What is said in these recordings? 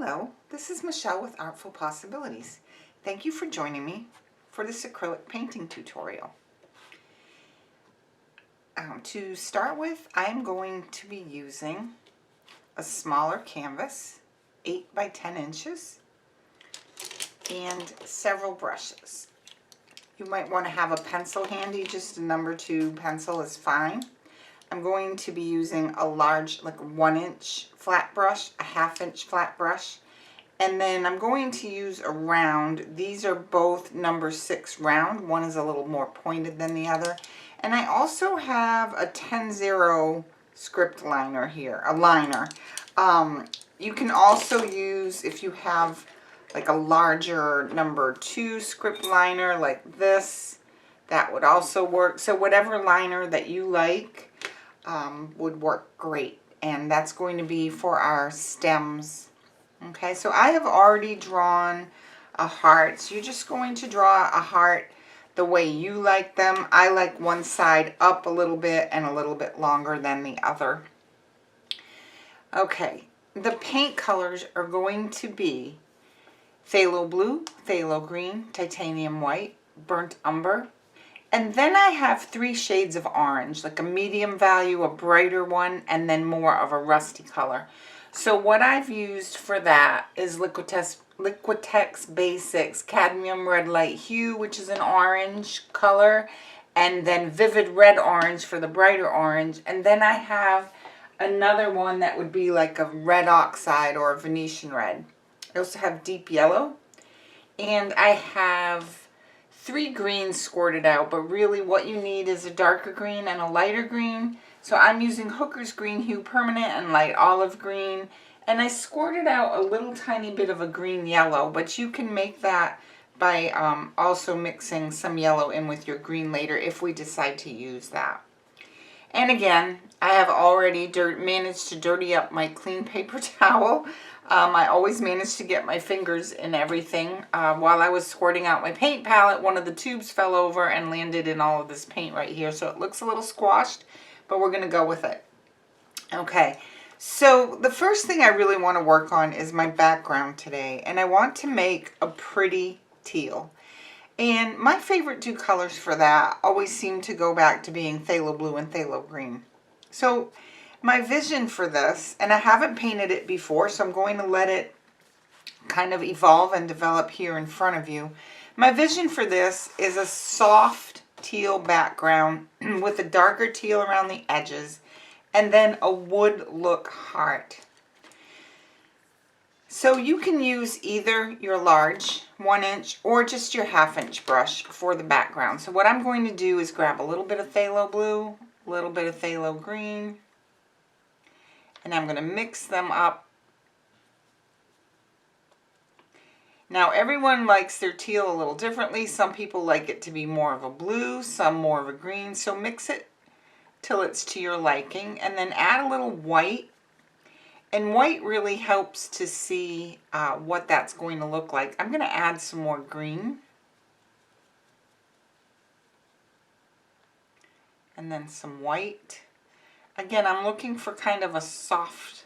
Hello, this is Michelle with Artful Possibilities. Thank you for joining me for this acrylic painting tutorial. To start with, I'm going to be using a smaller canvas, 8 by 10 inches, and several brushes. You might want to have a pencil handy, just a number 2 pencil is fine. I'm going to be using a large, like 1-inch flat brush, a 1/2 inch flat brush, and then I'm going to use a round. These are both number 6 round. One is a little more pointed than the other. And I also have a 10-0 script liner here, a liner. You can also use, if you have like a larger number 2 script liner like this, that would also work. So whatever liner that you like would work great. And that's going to be for our stems. Okay, so I have already drawn a heart. So you're just going to draw a heart the way you like them. I like one side up a little bit and a little bit longer than the other. Okay, the paint colors are going to be Phthalo Blue, Phthalo Green, Titanium White, Burnt Umber, and then I have 3 shades of orange, like a medium value, a brighter one, and then more of a rusty color. So what I've used for that is Liquitex Basics Cadmium Red Light Hue, which is an orange color, and then Vivid Red Orange for the brighter orange. And then I have another one that would be like a red oxide or a Venetian red. I also have deep yellow, and I have 3 greens squirted out, but really what you need is a darker green and a lighter green. So I'm using Hooker's Green Hue Permanent and Light Olive Green, and I squirted out a little tiny bit of a green yellow, but you can make that by also mixing some yellow in with your green later if we decide to use that. And again, I have already managed to dirty up my clean paper towel. I always manage to get my fingers in everything. While I was squirting out my paint palette, one of the tubes fell over and landed in all of this paint right here. So it looks a little squashed, but we're going to go with it. Okay, so the first thing I really want to work on is my background today. And I want to make a pretty teal. And my favorite 2 colors for that always seem to go back to being Phthalo Blue and Phthalo Green. So my vision for this, and I haven't painted it before, so I'm going to let it kind of evolve and develop here in front of you. My vision for this is a soft teal background with a darker teal around the edges, and then a wood look heart. So you can use either your large 1-inch or just your 1/2 inch brush for the background. So what I'm going to do is grab a little bit of Phthalo Blue, a little bit of Phthalo Green, and I'm going to mix them up. Now everyone likes their teal a little differently. Some people like it to be more of a blue, some more of a green. So mix it till it's to your liking, and then add a little white. And white really helps to see what that's going to look like. I'm going to add some more green. And then some white. Again, I'm looking for kind of a soft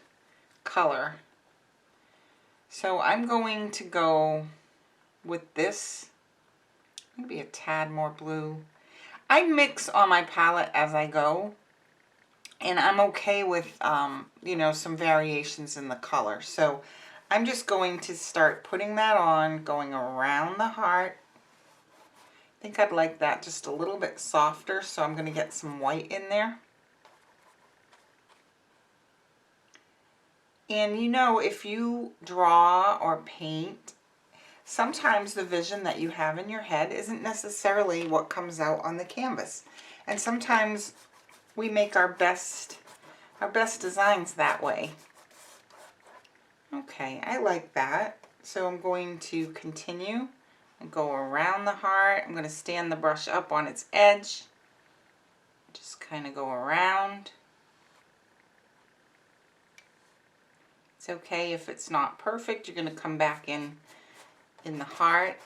color. So I'm going to go with this. Maybe a tad more blue. I mix on my palette as I go. And I'm okay with, you know, some variations in the color. So I'm just going to start putting that on, going around the heart. I think I'd like that just a little bit softer, so I'm going to get some white in there. And you know, if you draw or paint, sometimes the vision that you have in your head isn't necessarily what comes out on the canvas. And sometimes we make our best designs that way. Okay, I like that. So I'm going to continue and go around the heart. I'm going to stand the brush up on its edge. Just kind of go around. It's okay if it's not perfect. You're going to come back in the heart.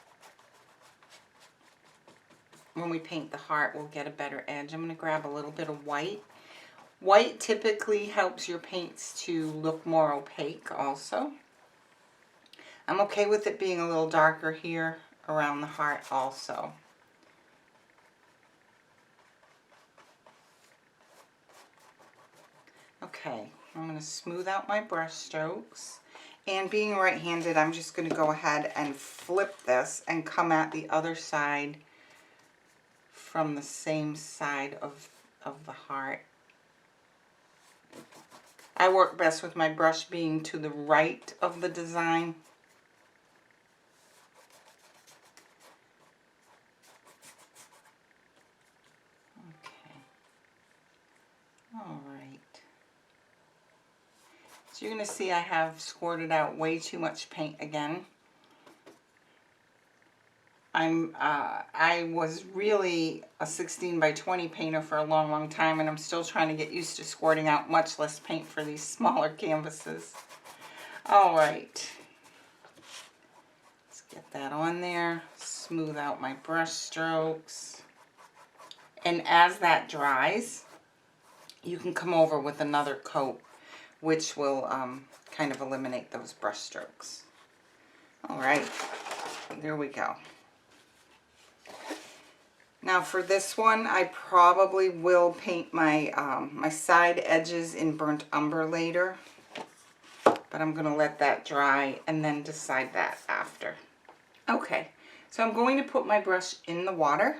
When we paint the heart, we'll get a better edge. I'm going to grab a little bit of white. White typically helps your paints to look more opaque also. I'm okay with it being a little darker here around the heart also. Okay, I'm going to smooth out my brush strokes. And being right-handed, I'm just going to go ahead and flip this and come at the other side from the same side of the heart. I work best with my brush being to the right of the design. Okay. All right. So you're going to see I have squirted out way too much paint again. I was really a 16 by 20 painter for a long time, and I'm still trying to get used to squirting out much less paint for these smaller canvases. All right. Let's get that on there. Smooth out my brush strokes. And as that dries, you can come over with another coat, which will kind of eliminate those brush strokes. All right, there we go. Now for this one, I probably will paint my, my side edges in burnt umber later, but I'm going to let that dry and then decide that after. Okay, so I'm going to put my brush in the water,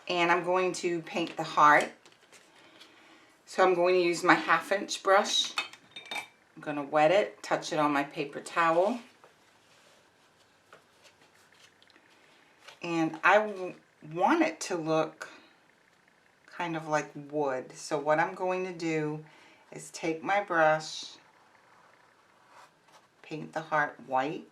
and I'm going to paint the heart. So I'm going to use my 1/2 inch brush. I'm going to wet it, touch it on my paper towel. And I want it to look kind of like wood. So what I'm going to do is take my brush, paint the heart white.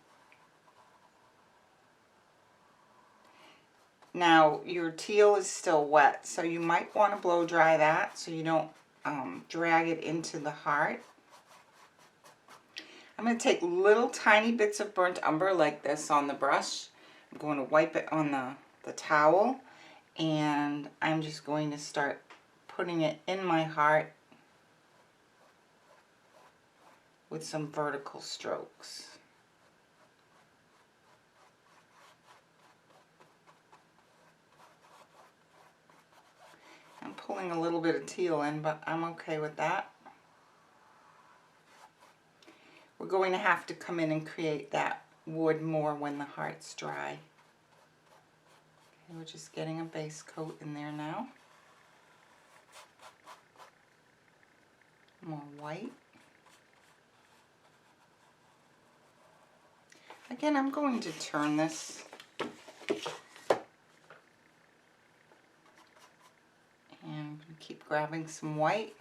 Now your teal is still wet, so you might want to blow dry that so you don't drag it into the heart. I'm going to take little tiny bits of burnt umber like this on the brush. I'm going to wipe it on the towel, and I'm just going to start putting it in my heart with some vertical strokes. I'm pulling a little bit of teal in, but I'm okay with that. We're going to have to come in and create that wood more when the heart's dry. Okay, we're just getting a base coat in there now. More white. Again, I'm going to turn this and keep grabbing some white.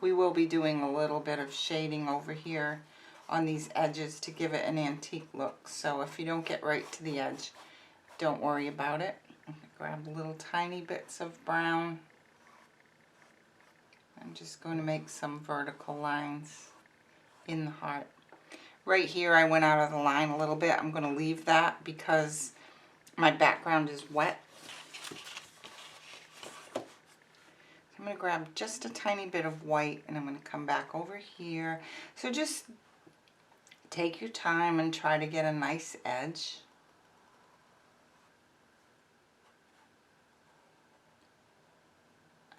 We will be doing a little bit of shading over here on these edges to give it an antique look. So if you don't get right to the edge, don't worry about it. Grab little tiny bits of brown. I'm just going to make some vertical lines in the heart. Right here I went out of the line a little bit. I'm going to leave that because my background is wet. I'm going to grab just a tiny bit of white, and I'm going to come back over here. So just take your time and try to get a nice edge.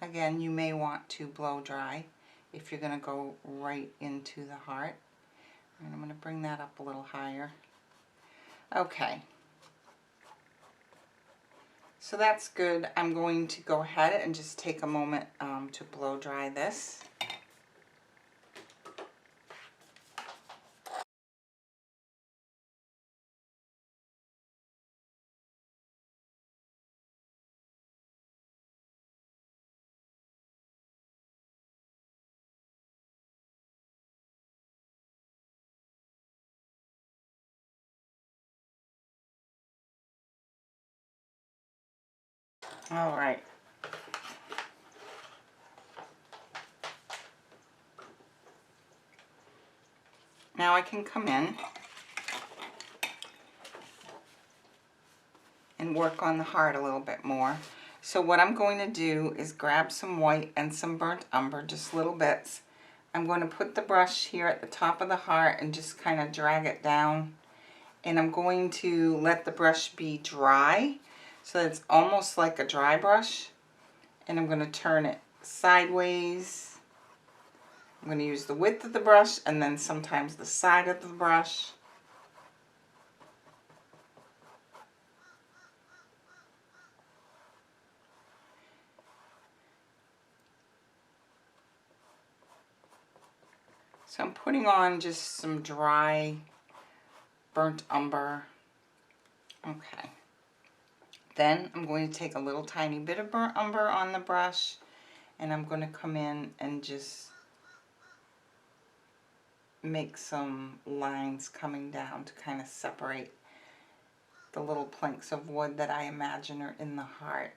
Again, you may want to blow dry if you're going to go right into the heart. And I'm going to bring that up a little higher. Okay. So that's good. I'm going to go ahead and just take a moment to blow dry this. All right. Now I can come in and work on the heart a little bit more. So what I'm going to do is grab some white and some burnt umber, just little bits. I'm going to put the brush here at the top of the heart and just kind of drag it down. And I'm going to let the brush be dry so that it's almost like a dry brush. And I'm going to turn it sideways. I'm going to use the width of the brush and then sometimes the side of the brush. So I'm putting on just some dry burnt umber. Okay. Then I'm going to take a little tiny bit of burnt umber on the brush and I'm going to come in and just make some lines coming down to kind of separate the little planks of wood that I imagine are in the heart.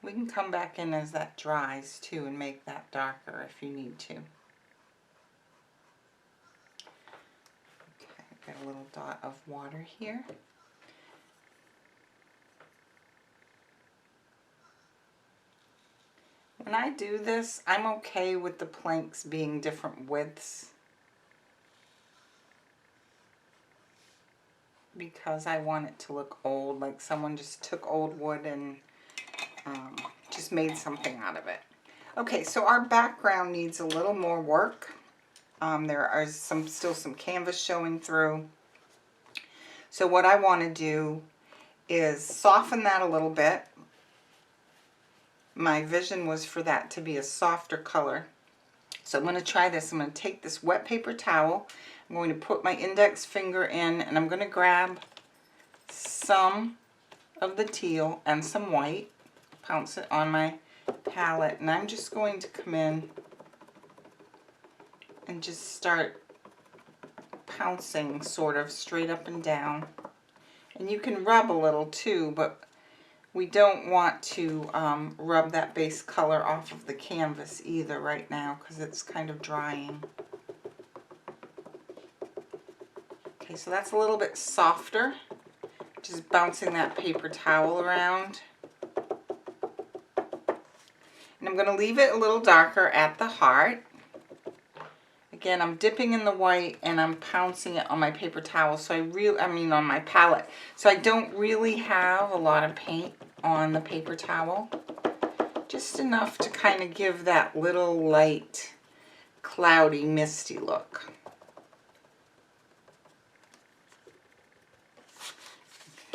We can come back in as that dries too and make that darker if you need to. Okay, I've got a little dot of water here. When I do this, I'm okay with the planks being different widths because I want it to look old, like someone just took old wood and just made something out of it. Okay, so our background needs a little more work. There are still some canvas showing through. So what I want to do is soften that a little bit. My vision was for that to be a softer color. So I'm going to try this. I'm going to take this wet paper towel. I'm going to put my index finger in and I'm going to grab some of the teal and some white, pounce it on my palette, and I'm just going to come in and just start pouncing sort of straight up and down. And you can rub a little too, but we don't want to rub that base color off of the canvas either right now because it's kind of drying. Okay, so that's a little bit softer. Just bouncing that paper towel around. And I'm going to leave it a little darker at the heart. Again, I'm dipping in the white and I'm pouncing it on my paper towel, so on my palette. So I don't really have a lot of paint on the paper towel. Just enough to kind of give that little light, cloudy, misty look.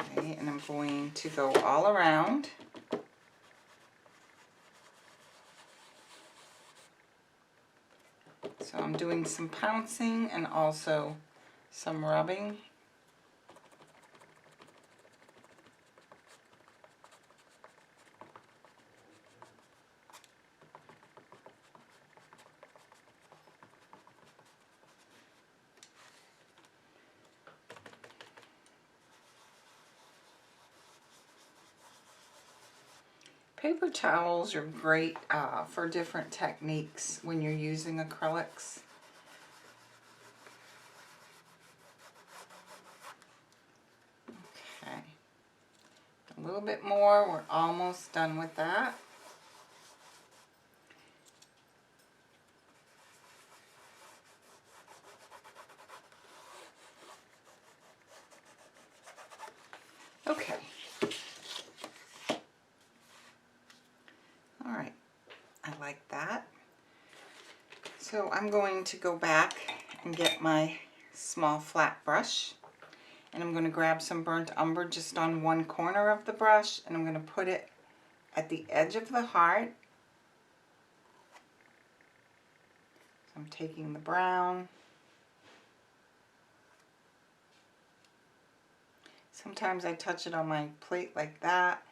Okay, and I'm going to go all around. So I'm doing some pouncing and also some rubbing. Paper towels are great for different techniques when you're using acrylics. Okay, a little bit more, we're almost done with that. Okay. All right, I like that. So I'm going to go back and get my small flat brush and I'm going to grab some burnt umber just on one corner of the brush and I'm going to put it at the edge of the heart. So I'm taking the brown. Sometimes I touch it on my plate like that.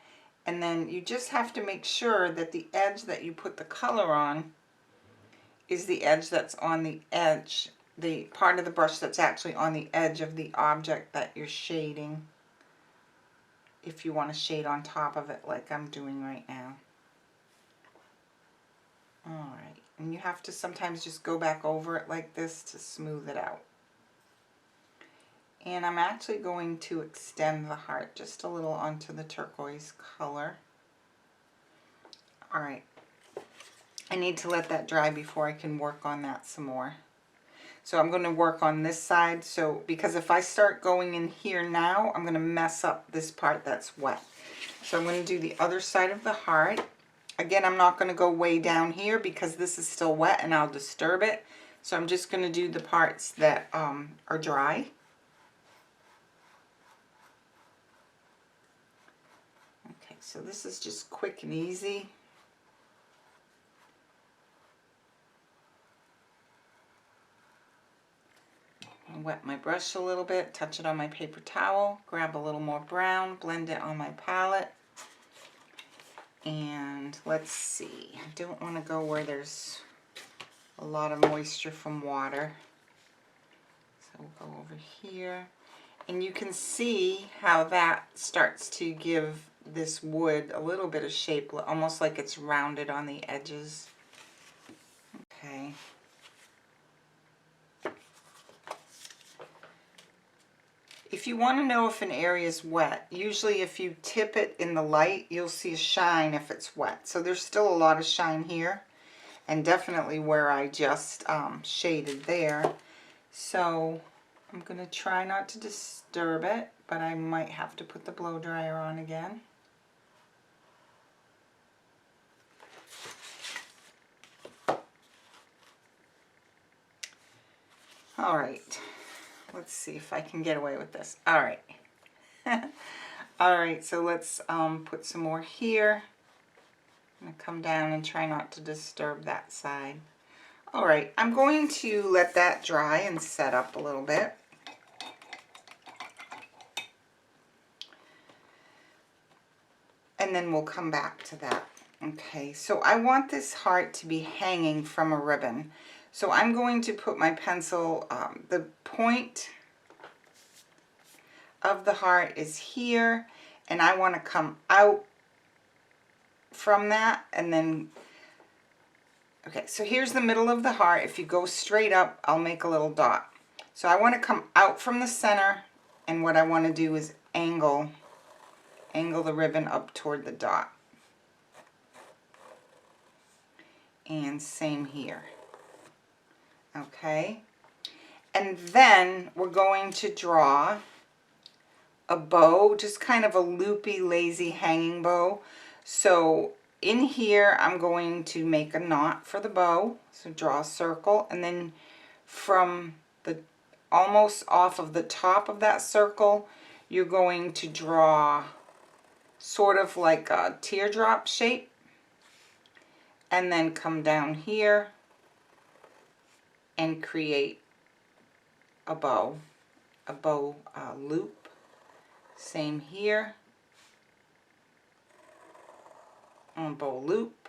And then you just have to make sure that the edge that you put the color on is the edge that's on the edge, the part of the brush that's actually on the edge of the object that you're shading, if you want to shade on top of it like I'm doing right now. Alright, and you have to sometimes just go back over it like this to smooth it out. And I'm actually going to extend the heart just a little onto the turquoise color. All right. I need to let that dry before I can work on that some more. So I'm going to work on this side, because if I start going in here now, I'm going to mess up this part that's wet. So I'm going to do the other side of the heart. Again, I'm not going to go way down here because this is still wet and I'll disturb it. So I'm just going to do the parts that are dry. Okay, so this is just quick and easy. I wet my brush a little bit, touch it on my paper towel, grab a little more brown, blend it on my palette. And let's see, I don't want to go where there's a lot of moisture from water. So we'll go over here. And you can see how that starts to give this wood a little bit of shape, almost like it's rounded on the edges. Okay. If you want to know if an area is wet, usually if you tip it in the light, you'll see a shine if it's wet. So there's still a lot of shine here, and definitely where I just shaded there. So I'm going to try not to disturb it, but I might have to put the blow dryer on again. All right. Let's see if I can get away with this. All right. All right, so let's put some more here. I'm going to come down and try not to disturb that side. All right, I'm going to let that dry and set up a little bit. And then we'll come back to that. Okay, so I want this heart to be hanging from a ribbon. So I'm going to put my pencil, the point of the heart is here, and I want to come out from that, and then, okay, so here's the middle of the heart. If you go straight up, I'll make a little dot. So I want to come out from the center, and what I want to do is angle the ribbon up toward the dot. And same here. Okay, and then we're going to draw a bow, just kind of a loopy, lazy hanging bow. So in here I'm going to make a knot for the bow, so draw a circle, and then from the almost off of the top of that circle you're going to draw sort of like a teardrop shape, and then come down here and create a bow loop. Same here, a bow loop.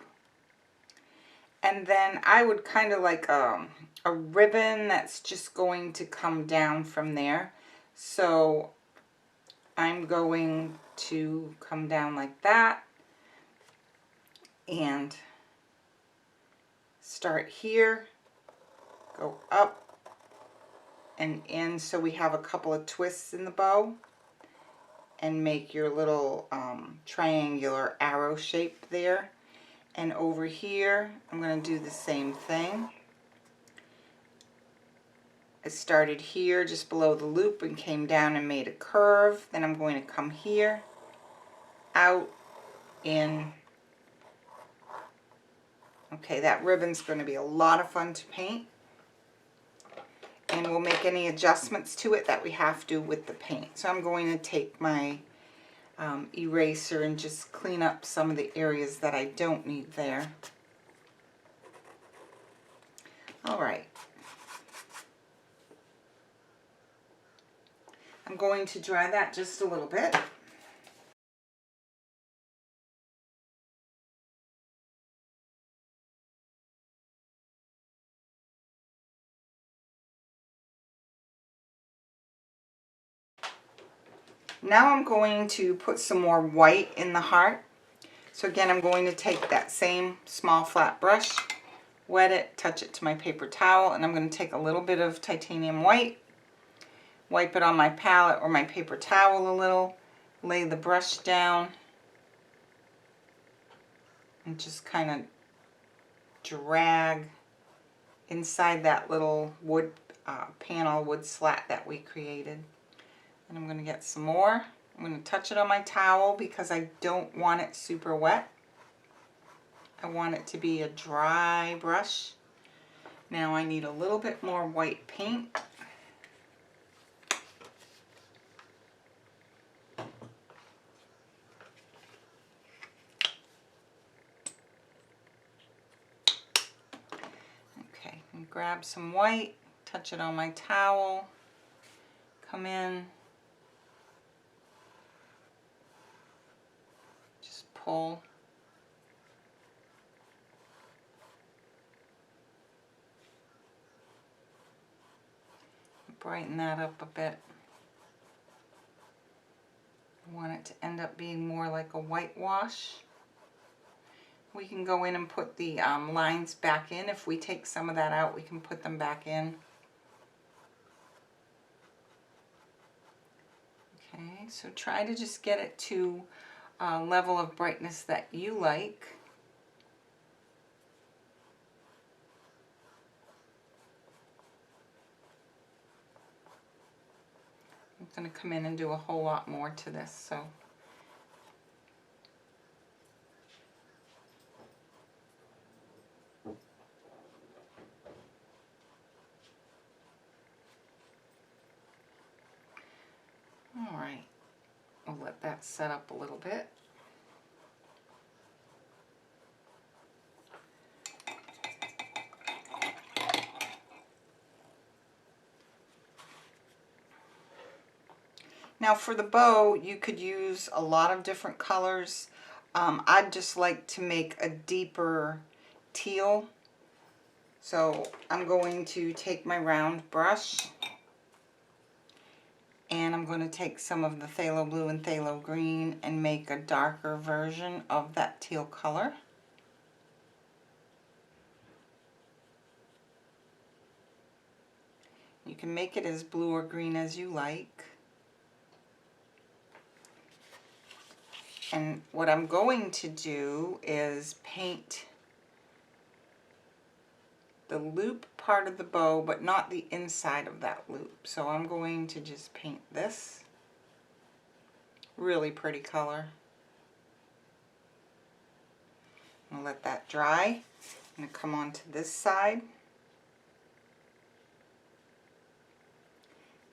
And then I would kind of like a ribbon that's just going to come down from there. So I'm going to come down like that and start here, go up and in, so we have a couple of twists in the bow, and make your little triangular arrow shape there. And over here I'm going to do the same thing. I started here just below the loop and came down and made a curve. Then I'm going to come here, out, in. Okay, that ribbon's going to be a lot of fun to paint. And we'll make any adjustments to it that we have to with the paint. So I'm going to take my eraser and just clean up some of the areas that I don't need there. All right. I'm going to dry that just a little bit. Now I'm going to put some more white in the heart. So again, I'm going to take that same small flat brush, wet it, touch it to my paper towel, and I'm going to take a little bit of titanium white, wipe it on my palette or my paper towel a little, lay the brush down, and just kind of drag inside that little wood panel, wood slat that we created. And I'm going to get some more. I'm going to touch it on my towel because I don't want it super wet. I want it to be a dry brush. Now I need a little bit more white paint. Okay, and grab some white, touch it on my towel, come in, just pull. Brighten that up a bit. I want it to end up being more like a whitewash. We can go in and put the lines back in. If we take some of that out, we can put them back in. Okay, so try to just get it to a level of brightness that you like. I'm going to come in and do a whole lot more to this, so. All right, I'll let that set up a little bit. Now for the bow, you could use a lot of different colors. I'd just like to make a deeper teal. So I'm going to take my round brush and I'm going to take some of the Phthalo Blue and Phthalo Green and make a darker version of that teal color. You can make it as blue or green as you like. And what I'm going to do is paint the loop part of the bow, but not the inside of that loop. So I'm going to just paint this. Really pretty color. I'm going to let that dry. I'm going to come on to this side.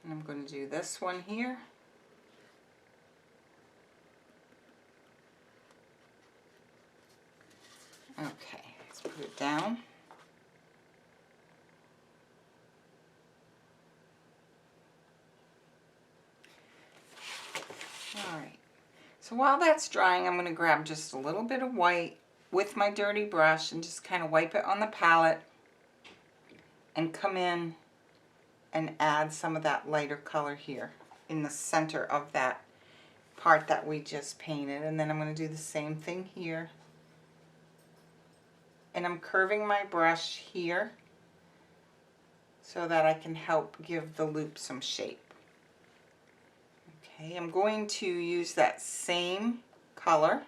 And I'm going to do this one here. Okay, let's put it down. Alright, so while that's drying, I'm going to grab just a little bit of white with my dirty brush and just kind of wipe it on the palette and come in and add some of that lighter color here in the center of that part that we just painted. And then I'm going to do the same thing here. And I'm curving my brush here so that I can help give the loop some shape. Okay, I'm going to use that same color,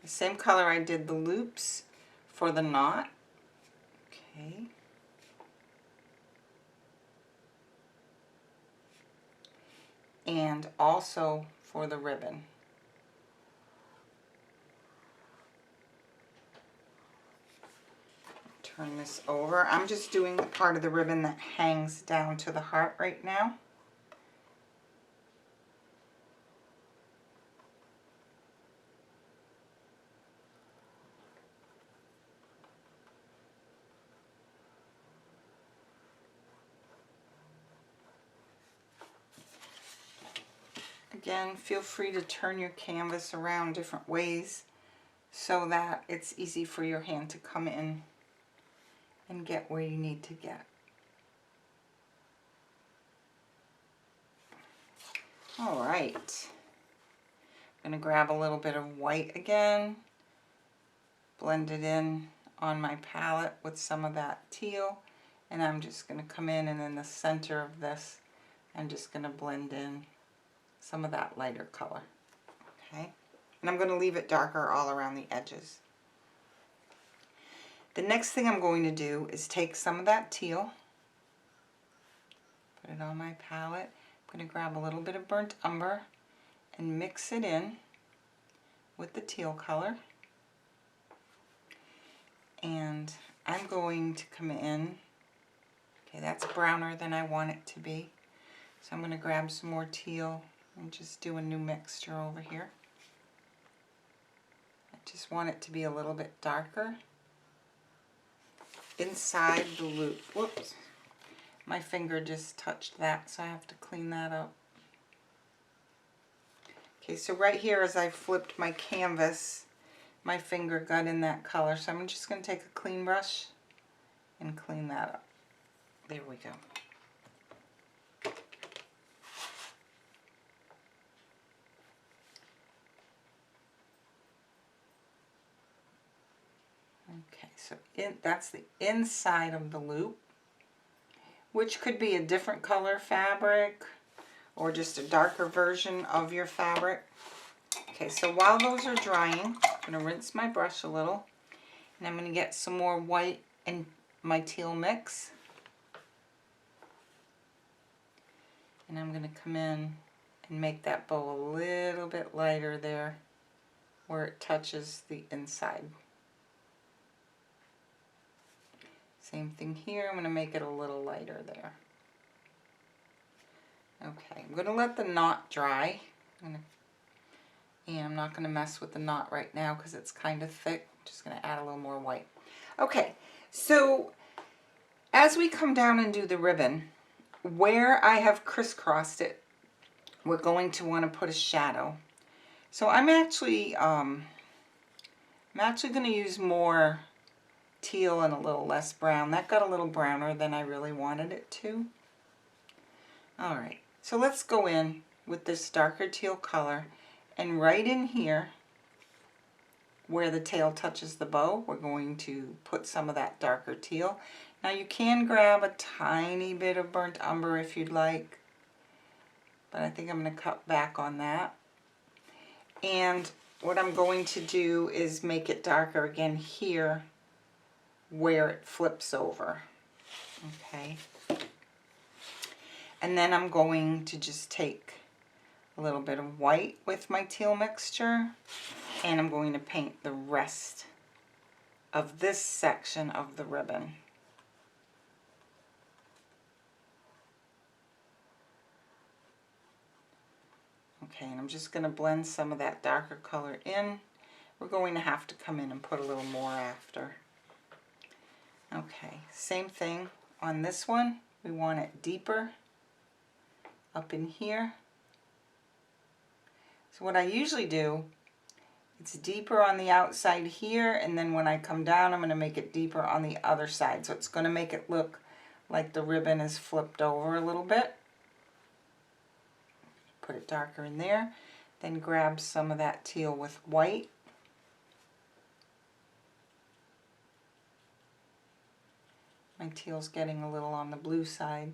the same color I did the loops for the knot. Okay. And also for the ribbon. Turn this over. I'm just doing the part of the ribbon that hangs down to the heart right now. Again, feel free to turn your canvas around different ways so that it's easy for your hand to come in and get where you need to get. All right, I'm going to grab a little bit of white again, blend it in on my palette with some of that teal, and I'm just going to come in and in the center of this I'm just going to blend in some of that lighter color. Okay, and I'm going to leave it darker all around the edges. The next thing I'm going to do is take some of that teal, put it on my palette. I'm going to grab a little bit of burnt umber and mix it in with the teal color. And I'm going to come in, okay, that's browner than I want it to be. So I'm going to grab some more teal and just do a new mixture over here. I just want it to be a little bit darker inside the loop. Whoops, my finger just touched that, so I have to clean that up. Okay, so right here as I flipped my canvas, my finger got in that color, so I'm just going to take a clean brush and clean that up. There we go. Okay, so that's the inside of the loop, which could be a different color fabric or just a darker version of your fabric. Okay, so while those are drying, I'm going to rinse my brush a little, and I'm going to get some more white in my teal mix. And I'm going to come in and make that bow a little bit lighter there where it touches the inside. Same thing here, I'm going to make it a little lighter there. Okay, I'm going to let the knot dry. And I'm not going to mess with the knot right now because it's kind of thick. I'm just going to add a little more white. Okay, so as we come down and do the ribbon, where I have crisscrossed it, we're going to want to put a shadow. So I'm actually going to use more teal and a little less brown. That got a little browner than I really wanted it to. All right, so let's go in with this darker teal color, and right in here where the tail touches the bow, we're going to put some of that darker teal. Now you can grab a tiny bit of burnt umber if you'd like, but I think I'm going to cut back on that. And what I'm going to do is make it darker again here where it flips over. Okay. And then I'm going to just take a little bit of white with my teal mixture, and I'm going to paint the rest of this section of the ribbon. Okay, and I'm just going to blend some of that darker color in. We're going to have to come in and put a little more after. Okay, same thing on this one. We want it deeper up in here. So what I usually do, it's deeper on the outside here, and then when I come down, I'm going to make it deeper on the other side. So it's going to make it look like the ribbon is flipped over a little bit. Put it darker in there. Then grab some of that teal with white. My teal's getting a little on the blue side.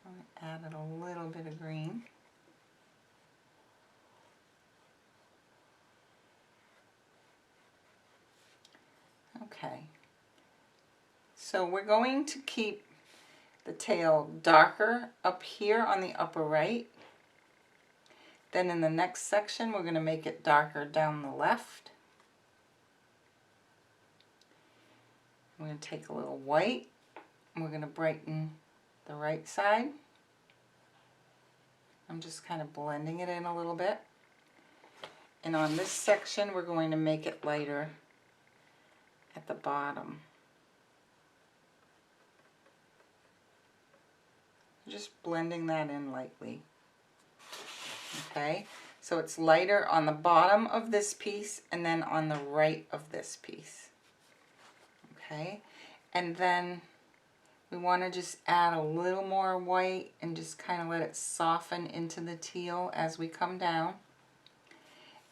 I'm going to add a little bit of green. Okay, so we're going to keep the tail darker up here on the upper right. Then in the next section, we're going to make it darker down the left. I'm going to take a little white, and we're going to brighten the right side. I'm just kind of blending it in a little bit. And on this section, we're going to make it lighter at the bottom. Just blending that in lightly. Okay, so it's lighter on the bottom of this piece and then on the right of this piece. Okay, and then we want to just add a little more white and just kind of let it soften into the teal as we come down.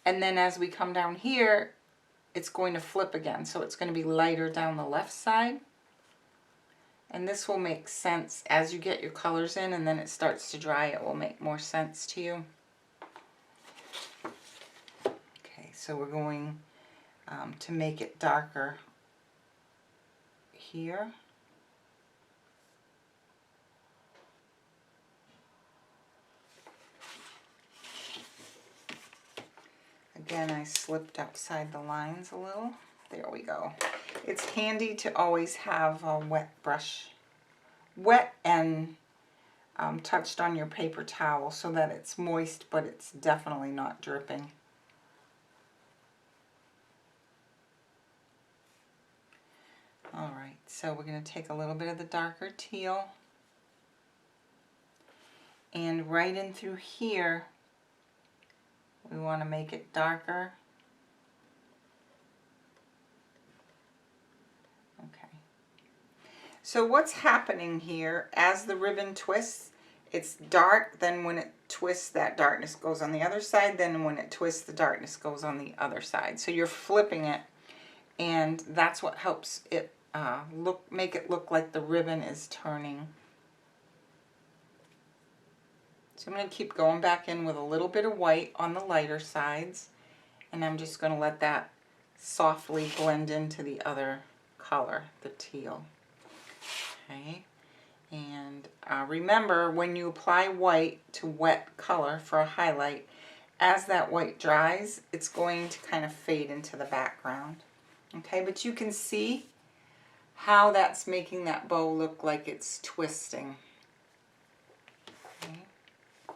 And then as we come down here, it's going to flip again, so it's going to be lighter down the left side. And this will make sense as you get your colors in, and then it starts to dry, it will make more sense to you. Okay, so we're going to make it darker here. Again, I slipped outside the lines a little. There we go. It's handy to always have a wet brush, wet and touched on your paper towel so that it's moist, but it's definitely not dripping. Alright, so we're going to take a little bit of the darker teal, and right in through here we want to make it darker. Okay. So what's happening here, as the ribbon twists, it's dark, then when it twists, that darkness goes on the other side, then when it twists, the darkness goes on the other side. So you're flipping it, and that's what helps it make it look like the ribbon is turning. So I'm going to keep going back in with a little bit of white on the lighter sides, and I'm just going to let that softly blend into the other color, the teal. Okay, and remember, when you apply white to wet color for a highlight, as that white dries, it's going to kind of fade into the background. Okay, but you can see how that's making that bow look like it's twisting. Okay. A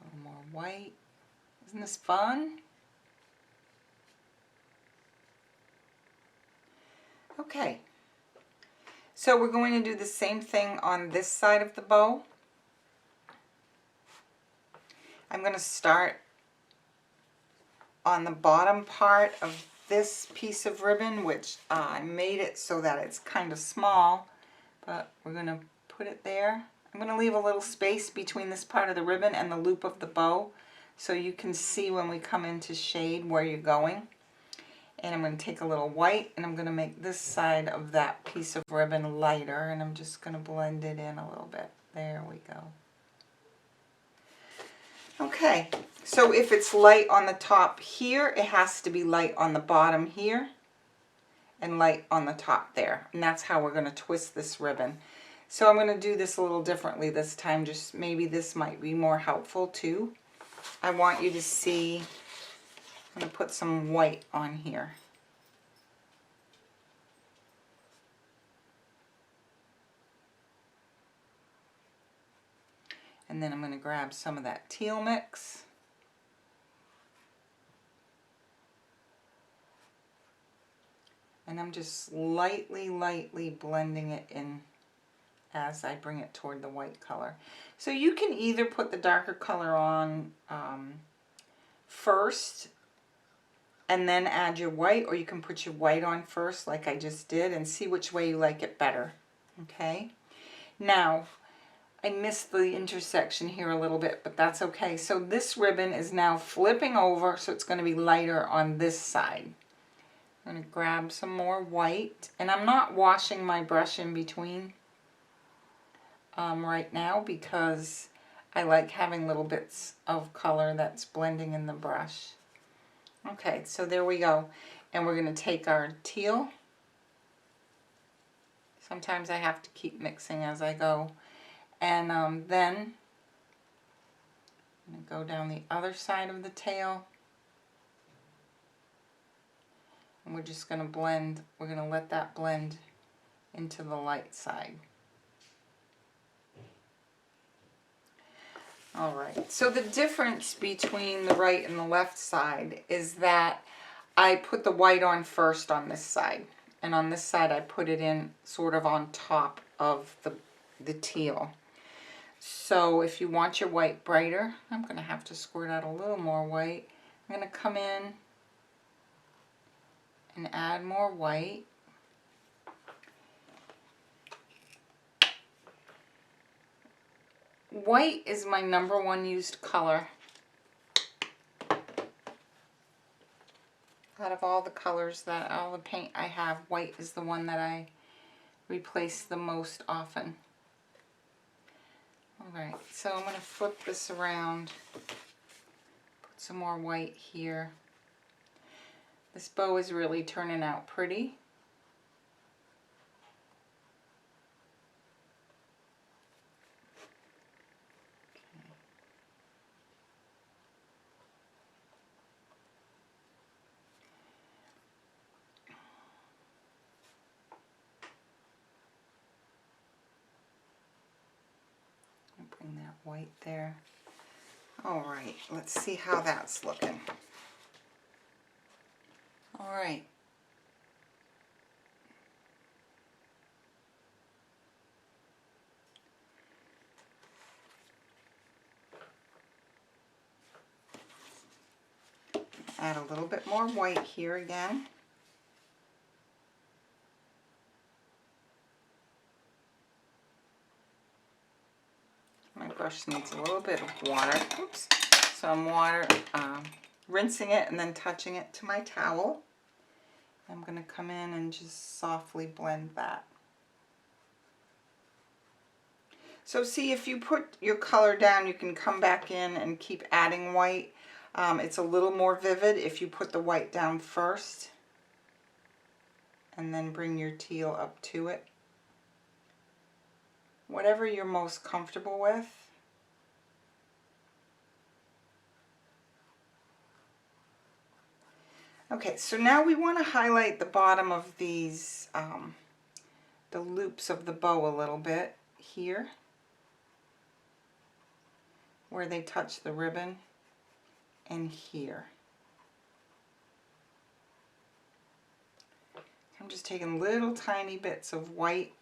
little more white. Isn't this fun? Okay. So we're going to do the same thing on this side of the bow. I'm going to start on the bottom part of this piece of ribbon, which I made it so that it's kind of small, but we're going to put it there. I'm going to leave a little space between this part of the ribbon and the loop of the bow so you can see when we come into shade where you're going. And I'm going to take a little white, and I'm going to make this side of that piece of ribbon lighter, and I'm just going to blend it in a little bit. There we go. Okay, so if it's light on the top here, it has to be light on the bottom here and light on the top there. And that's how we're going to twist this ribbon. So I'm going to do this a little differently this time. Just maybe this might be more helpful too. I want you to see, I'm going to put some white on here. And then I'm going to grab some of that teal mix. And I'm just lightly blending it in as I bring it toward the white color. So you can either put the darker color on first and then add your white, or you can put your white on first like I just did and see which way you like it better. Okay? Now, I missed the intersection here a little bit, but that's okay. So this ribbon is now flipping over, so it's going to be lighter on this side. I'm going to grab some more white, and I'm not washing my brush in between right now because I like having little bits of color that's blending in the brush. Okay, so there we go. And we're going to take our teal. Sometimes I have to keep mixing as I go. And then I'm going to go down the other side of the tail. And we're just going to blend, we're going to let that blend into the light side. Alright, so the difference between the right and the left side is that I put the white on first on this side. And on this side I put it in sort of on top of the teal. So if you want your white brighter, I'm going to have to squirt out a little more white. I'm going to come in and add more white. White is my #1 used color. Out of all the colors all the paint I have, white is the one that I replace the most often. Alright, so I'm going to flip this around, put some more white here. This bow is really turning out pretty. Bring that white there. Alright, let's see how that's looking. Alright. Add a little bit more white here again. My brush needs a little bit of water. Oops. So I'm rinsing it and then touching it to my towel. I'm going to come in and just softly blend that. So see, if you put your color down, you can come back in and keep adding white. It's a little more vivid if you put the white down first and then bring your teal up to it. Whatever you're most comfortable with. Okay, so now we want to highlight the bottom of these, the loops of the bow a little bit here, where they touch the ribbon, and here. I'm just taking little tiny bits of white.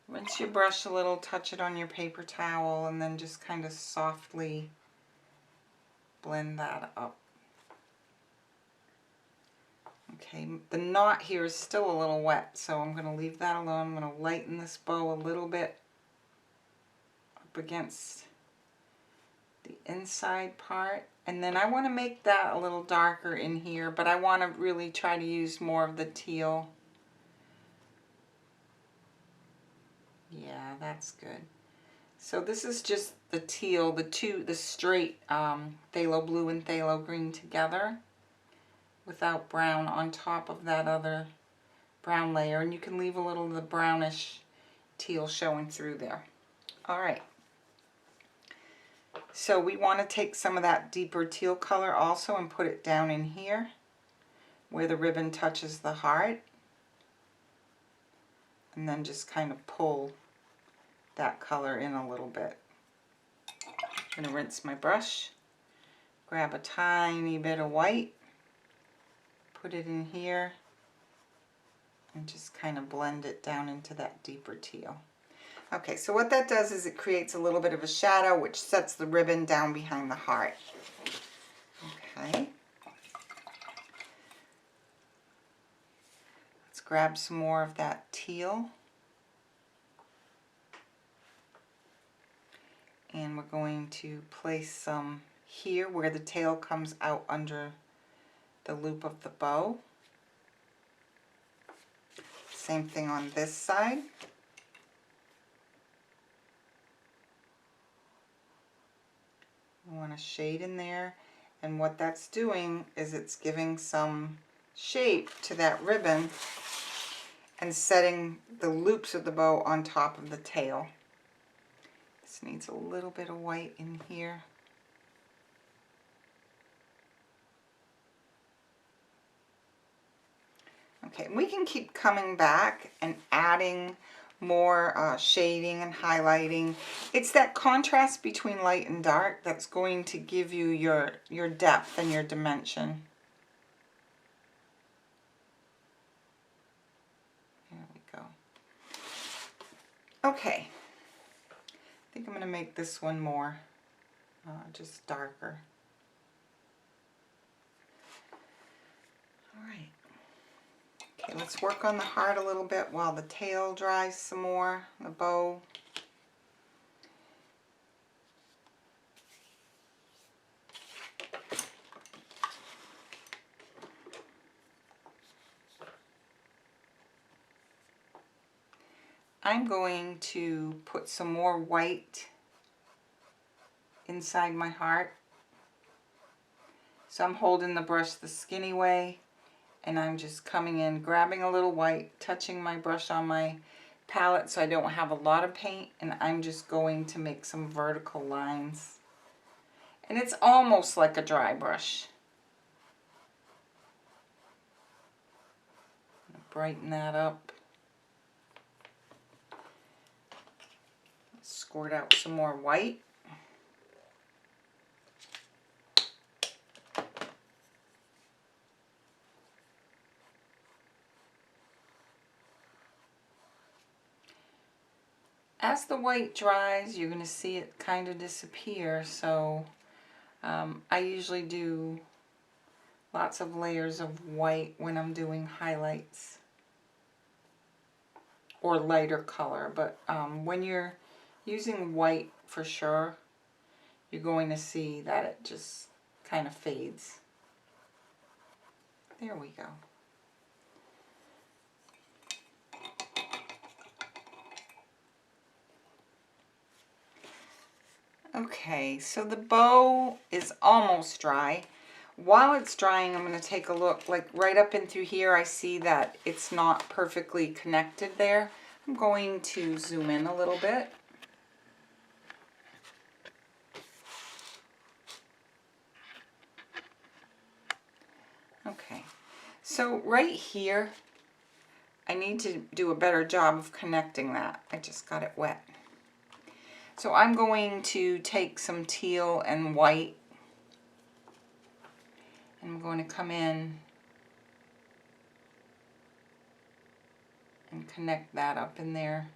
Rinse your brush a little, touch it on your paper towel, and then just kind of softly blend that up. Okay, the knot here is still a little wet, so I'm going to leave that alone. I'm going to lighten this bow a little bit up against the inside part. And then I want to make that a little darker in here, but I want to really try to use more of the teal. Yeah, that's good. So this is just the teal, the straight Phthalo Blue and Phthalo Green together without brown on top of that other brown layer. And you can leave a little of the brownish teal showing through there. All right. So we want to take some of that deeper teal color also and put it down in here where the ribbon touches the heart. And then just kind of pull that color in a little bit. I'm going to rinse my brush, grab a tiny bit of white, put it in here, and just kind of blend it down into that deeper teal. Okay, so what that does is it creates a little bit of a shadow which sets the ribbon down behind the heart. Okay. Let's grab some more of that teal. And we're going to place some here where the tail comes out under the loop of the bow. Same thing on this side. We want a shade in there, and what that's doing is it's giving some shape to that ribbon and setting the loops of the bow on top of the tail. This needs a little bit of white in here. Okay, we can keep coming back and adding more shading and highlighting. It's that contrast between light and dark that's going to give you your depth and your dimension. There we go. Okay. I think I'm going to make this one more, just darker. All right. Okay, let's work on the heart a little bit while the tail dries some more, the bow. I'm going to put some more white inside my heart. So I'm holding the brush the skinny way, and I'm just coming in, grabbing a little white, touching my brush on my palette so I don't have a lot of paint, and I'm just going to make some vertical lines. And it's almost like a dry brush. Brighten that up. Squirt out some more white. As the white dries, you're going to see it kind of disappear, so I usually do lots of layers of white when I'm doing highlights or lighter color, but when you're using white for sure, you're going to see that it just kind of fades. There we go. Okay, so the bow is almost dry. While it's drying, I'm going to take a look, like right up in through here, I see that it's not perfectly connected there. I'm going to zoom in a little bit. Okay, so right here, I need to do a better job of connecting that. I just got it wet. So I'm going to take some teal and white, and I'm going to come in and connect that up in there.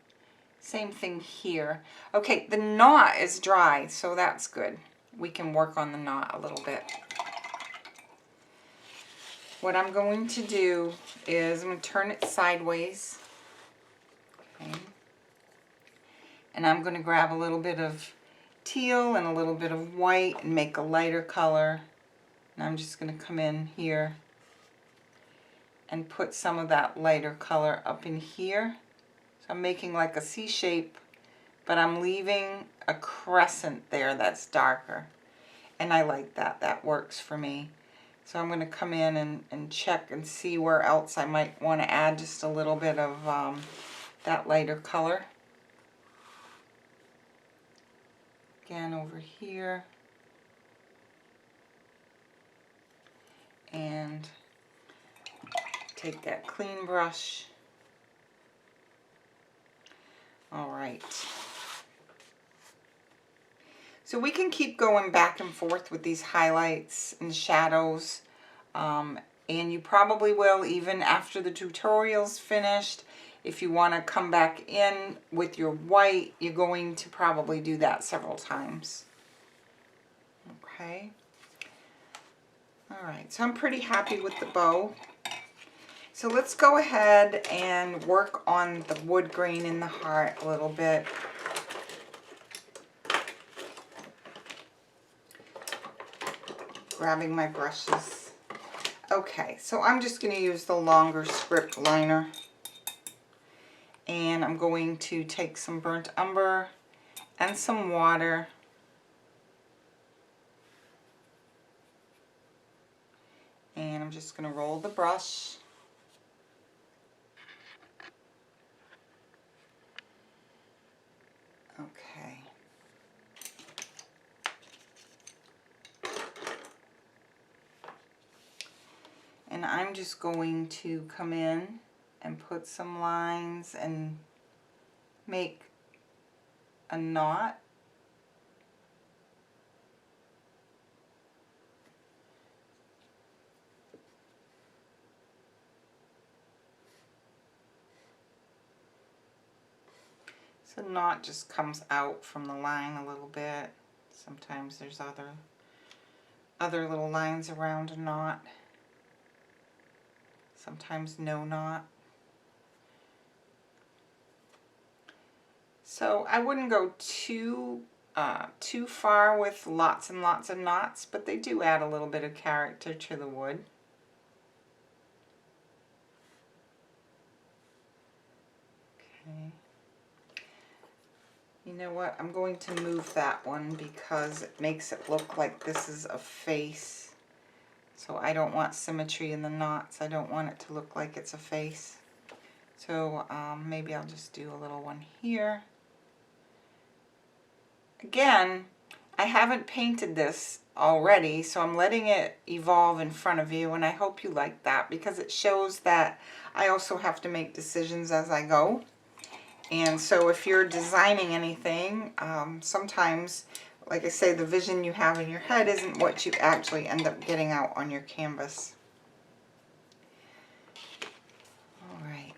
Same thing here. Okay, the knot is dry, so that's good. We can work on the knot a little bit. What I'm going to do is I'm going to turn it sideways. Okay. And I'm going to grab a little bit of teal and a little bit of white and make a lighter color. And I'm just going to come in here and put some of that lighter color up in here. So I'm making like a C shape, but I'm leaving a crescent there that's darker. And I like that. That works for me. So I'm going to come in and check and see where else I might want to add just a little bit of that lighter color. Again, over here. And take that clean brush. All right. So we can keep going back and forth with these highlights and shadows. And you probably will even after the tutorial's finished. If you want to come back in with your white, you're going to probably do that several times. Okay. All right, so I'm pretty happy with the bow. So let's go ahead and work on the wood grain in the heart a little bit. Grabbing my brushes. Okay, so I'm just going to use the longer script liner. And I'm going to take some burnt umber and some water. And I'm just going to roll the brush. Okay. And I'm just going to come in and put some lines and make a knot. So the knot just comes out from the line a little bit. Sometimes there's other little lines around a knot. Sometimes no knot. So I wouldn't go too far with lots and lots of knots, but they do add a little bit of character to the wood. Okay. You know what? I'm going to move that one because it makes it look like this is a face. So I don't want symmetry in the knots. I don't want it to look like it's a face. So maybe I'll just do a little one here. Again, I haven't painted this already, so I'm letting it evolve in front of you, and I hope you like that because it shows that I also have to make decisions as I go. And so if you're designing anything, sometimes, like I say, the vision you have in your head isn't what you actually end up getting out on your canvas. All right.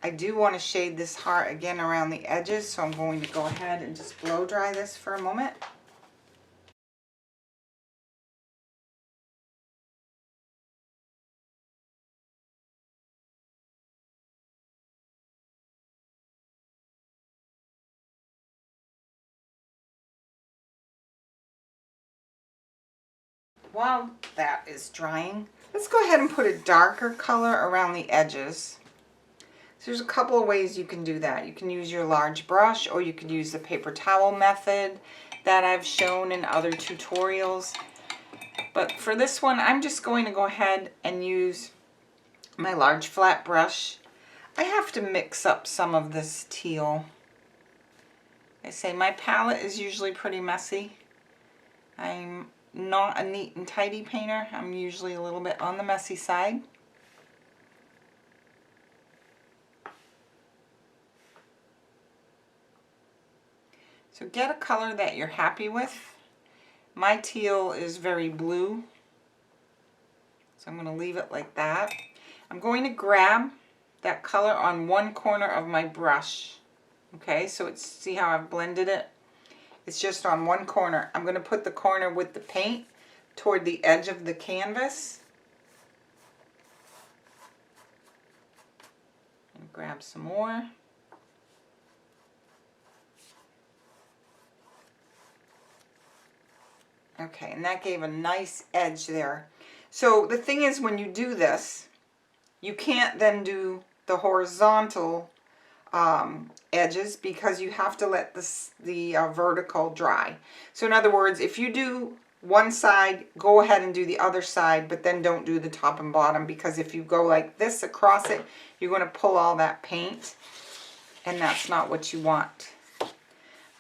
I do want to shade this heart again around the edges, so I'm going to go ahead and just blow dry this for a moment. While that is drying, let's go ahead and put a darker color around the edges. So there's a couple of ways you can do that. You can use your large brush, or you could use the paper towel method that I've shown in other tutorials. But for this one, I'm just going to go ahead and use my large flat brush. I have to mix up some of this teal. I say my palette is usually pretty messy. I'm not a neat and tidy painter. I'm usually a little bit on the messy side. So get a color that you're happy with. My teal is very blue, so I'm going to leave it like that. I'm going to grab that color on one corner of my brush. Okay, so it's, see how I've blended it? It's just on one corner. I'm going to put the corner with the paint toward the edge of the canvas. And grab some more. Okay, and that gave a nice edge there. So the thing is, when you do this, you can't then do the horizontal edges because you have to let the vertical dry. So in other words, if you do one side, go ahead and do the other side, but then don't do the top and bottom, because if you go like this across it, you're going to pull all that paint, and that's not what you want.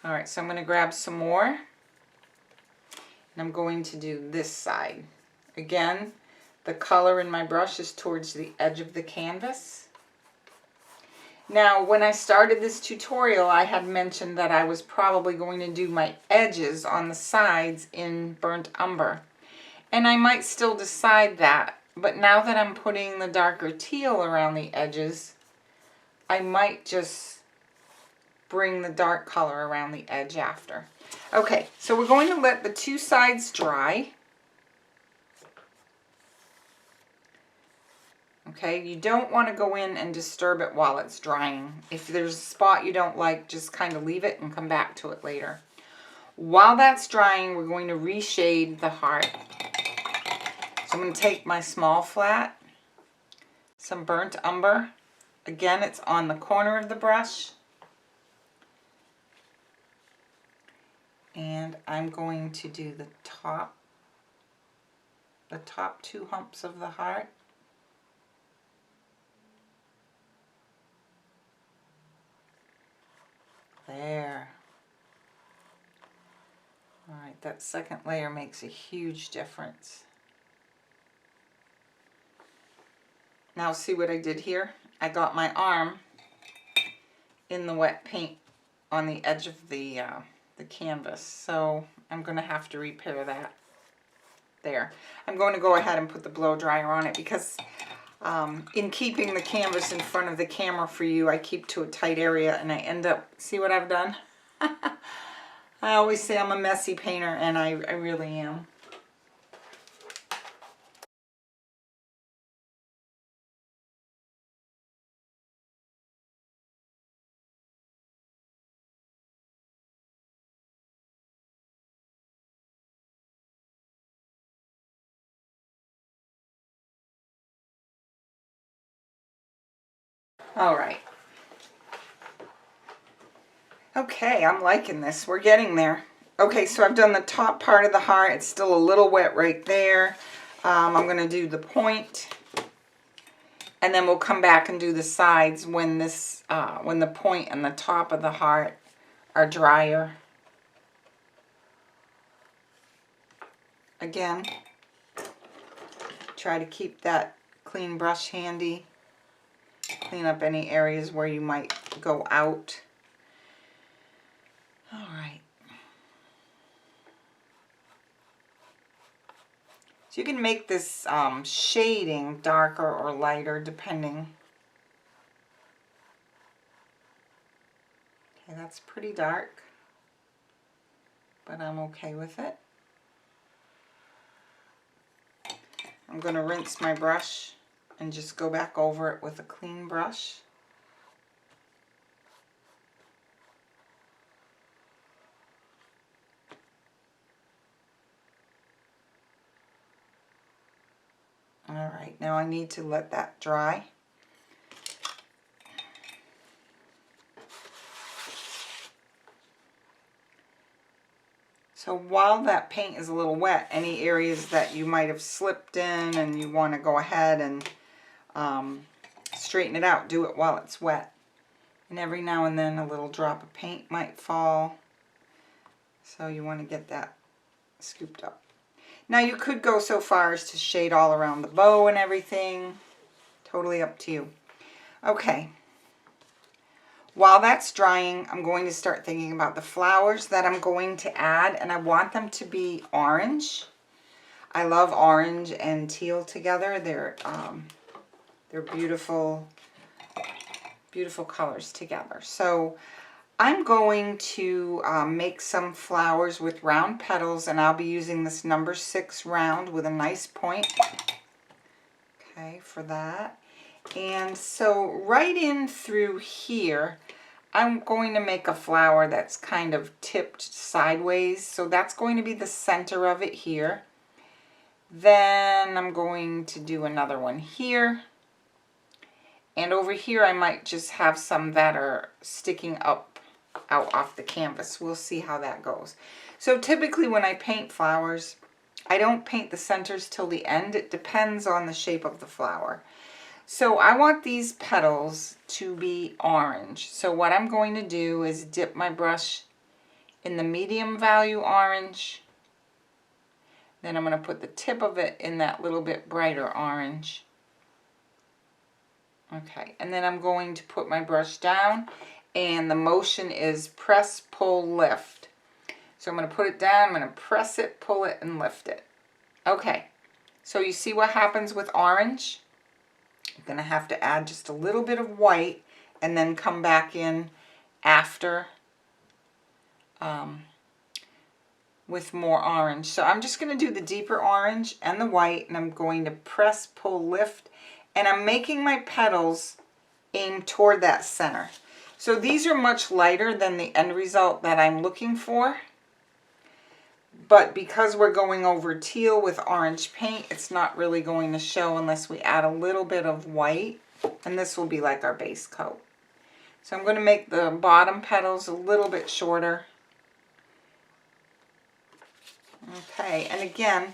All right, so I'm going to grab some more, and I'm going to do this side. Again, the color in my brush is towards the edge of the canvas. Now, when I started this tutorial, I had mentioned that I was probably going to do my edges on the sides in burnt umber. And I might still decide that, but now that I'm putting the darker teal around the edges, I might just bring the dark color around the edge after. Okay, so we're going to let the two sides dry. Okay, you don't want to go in and disturb it while it's drying. If there's a spot you don't like, just kind of leave it and come back to it later. While that's drying, we're going to reshade the heart. So I'm going to take my small flat, some burnt umber. Again, it's on the corner of the brush. And I'm going to do the top two humps of the heart. There. All right, that second layer makes a huge difference. Now see what I did here? I got my arm in the wet paint on the edge of the canvas, so I'm going to have to repair that. There. I'm going to go ahead and put the blow dryer on it because in keeping the canvas in front of the camera for you, I keep to a tight area and I end up, see what I've done? I always say I'm a messy painter, and I really am. All right. Okay, I'm liking this. We're getting there. Okay, so I've done the top part of the heart. It's still a little wet right there. I'm going to do the point, and then we'll come back and do the sides when when the point and the top of the heart are drier. Again, try to keep that clean brush handy. Clean up any areas where you might go out. All right. So you can make this shading darker or lighter depending. Okay, that's pretty dark, but I'm okay with it. I'm going to rinse my brush and just go back over it with a clean brush. All right, now I need to let that dry. So while that paint is a little wet, any areas that you might have slipped in and you want to go ahead and straighten it out, do it while it's wet. And every now and then a little drop of paint might fall. So you want to get that scooped up. Now you could go so far as to shade all around the bow and everything. Totally up to you. Okay. While that's drying, I'm going to start thinking about the flowers that I'm going to add, and I want them to be orange. I love orange and teal together. They're beautiful, beautiful colors together. So I'm going to make some flowers with round petals, and I'll be using this number 6 round with a nice point. Okay, for that. And so right in through here, I'm going to make a flower that's kind of tipped sideways. So that's going to be the center of it here. Then I'm going to do another one here. And over here I might just have some that are sticking up out off the canvas. We'll see how that goes. So typically when I paint flowers, I don't paint the centers till the end. It depends on the shape of the flower. So I want these petals to be orange. So what I'm going to do is dip my brush in the medium value orange. Then I'm going to put the tip of it in that little bit brighter orange. Okay, and then I'm going to put my brush down, and the motion is press, pull, lift. So I'm going to put it down, I'm going to press it, pull it, and lift it. Okay, so you see what happens with orange? You're going to have to add just a little bit of white and then come back in after with more orange. So I'm just going to do the deeper orange and the white, and I'm going to press, pull, lift, and I'm making my petals aim toward that center. So these are much lighter than the end result that I'm looking for. But because we're going over teal with orange paint, it's not really going to show unless we add a little bit of white. And this will be like our base coat. So I'm going to make the bottom petals a little bit shorter. Okay, and again,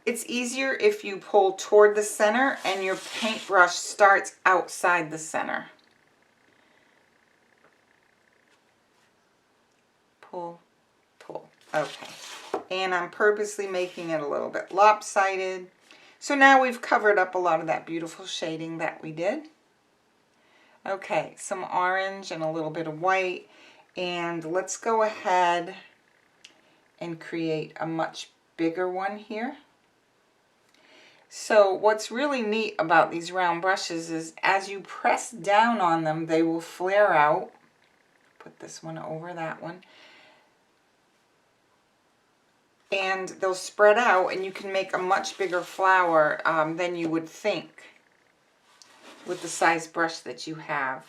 it's easier if you pull toward the center and your paintbrush starts outside the center. Pull, pull. Okay. And I'm purposely making it a little bit lopsided. So now we've covered up a lot of that beautiful shading that we did. Okay, some orange and a little bit of white. And let's go ahead and create a much bigger one here. So what's really neat about these round brushes is as you press down on them, they will flare out. Put this one over that one. And they'll spread out, and you can make a much bigger flower than you would think with the size brush that you have.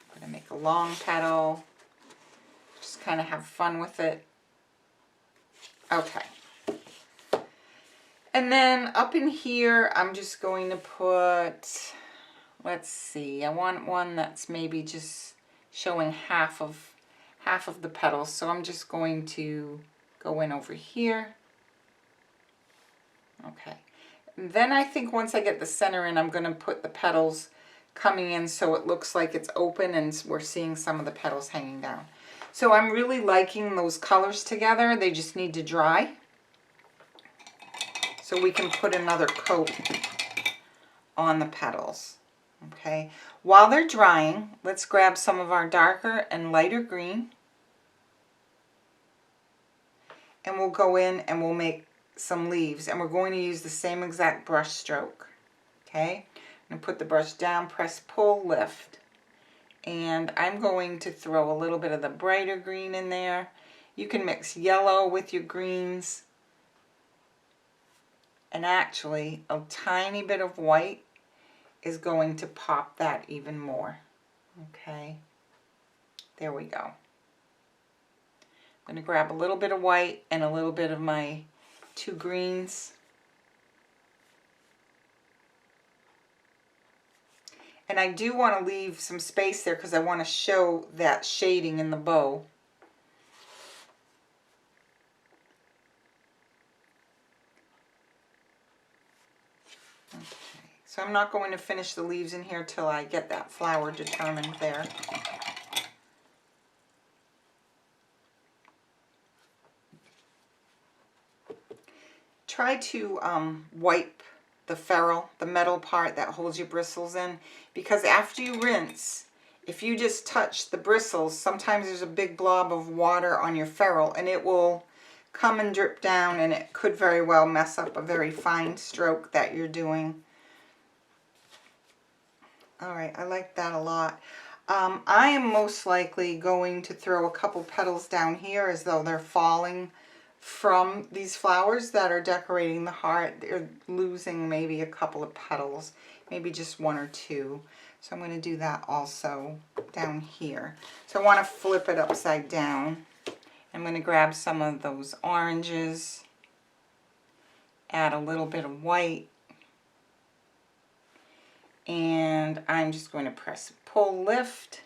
I'm going to make a long petal. Just kind of have fun with it. Okay. And then up in here, I'm just going to put, let's see, I want one that's maybe just showing half of the petals. So I'm just going to go in over here. Okay. And then I think once I get the center in, I'm going to put the petals coming in so it looks like it's open and we're seeing some of the petals hanging down. So I'm really liking those colors together. They just need to dry so we can put another coat on the petals. Okay. While they're drying, let's grab some of our darker and lighter green. And we'll go in and we'll make some leaves, and we're going to use the same exact brush stroke. Okay, I'm going to put the brush down, press, pull, lift, and I'm going to throw a little bit of the brighter green in there. You can mix yellow with your greens, and actually a tiny bit of white is going to pop that even more. Okay, there we go. I'm going to grab a little bit of white and a little bit of my 2 greens. And I do want to leave some space there because I want to show that shading in the bow. Okay, so I'm not going to finish the leaves in here till I get that flower determined there. Try to wipe the ferrule, the metal part that holds your bristles in, because after you rinse, if you just touch the bristles, sometimes there's a big blob of water on your ferrule and it will come and drip down, and it could very well mess up a very fine stroke that you're doing. Alright, I like that a lot. I am most likely going to throw a couple petals down here as though they're falling from these flowers that are decorating the heart. They're losing maybe a couple of petals, maybe just 1 or 2. So I'm going to do that also down here. So I want to flip it upside down. I'm going to grab some of those oranges, add a little bit of white, and I'm just going to press, pull, lift,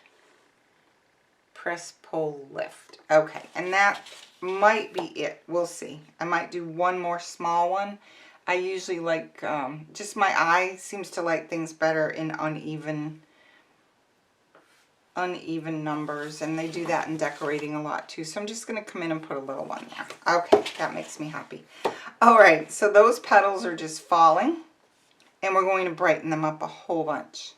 press, pull, lift. Okay, and that might be it. We'll see. I might do one more small one. I usually like, just my eye seems to like things better in uneven numbers, and they do that in decorating a lot too. So I'm just going to come in and put a little one there. Okay, that makes me happy. All right, so those petals are just falling, and we're going to brighten them up a whole bunch.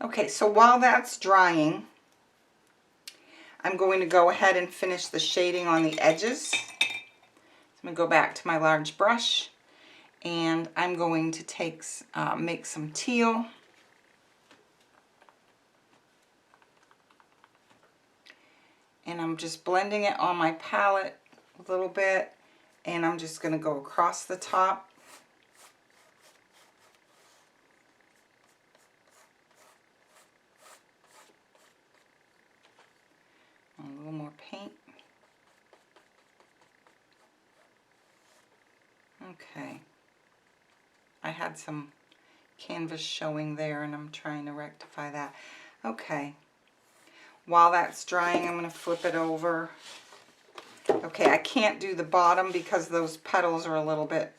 Okay, so while that's drying, I'm going to go ahead and finish the shading on the edges. So I'm going to go back to my large brush, and I'm going to take make some teal. And I'm just blending it on my palette a little bit, and I'm just going to go across the top. A little more paint. Okay. I had some canvas showing there, and I'm trying to rectify that. Okay. While that's drying, I'm going to flip it over. Okay, I can't do the bottom because those petals are a little bit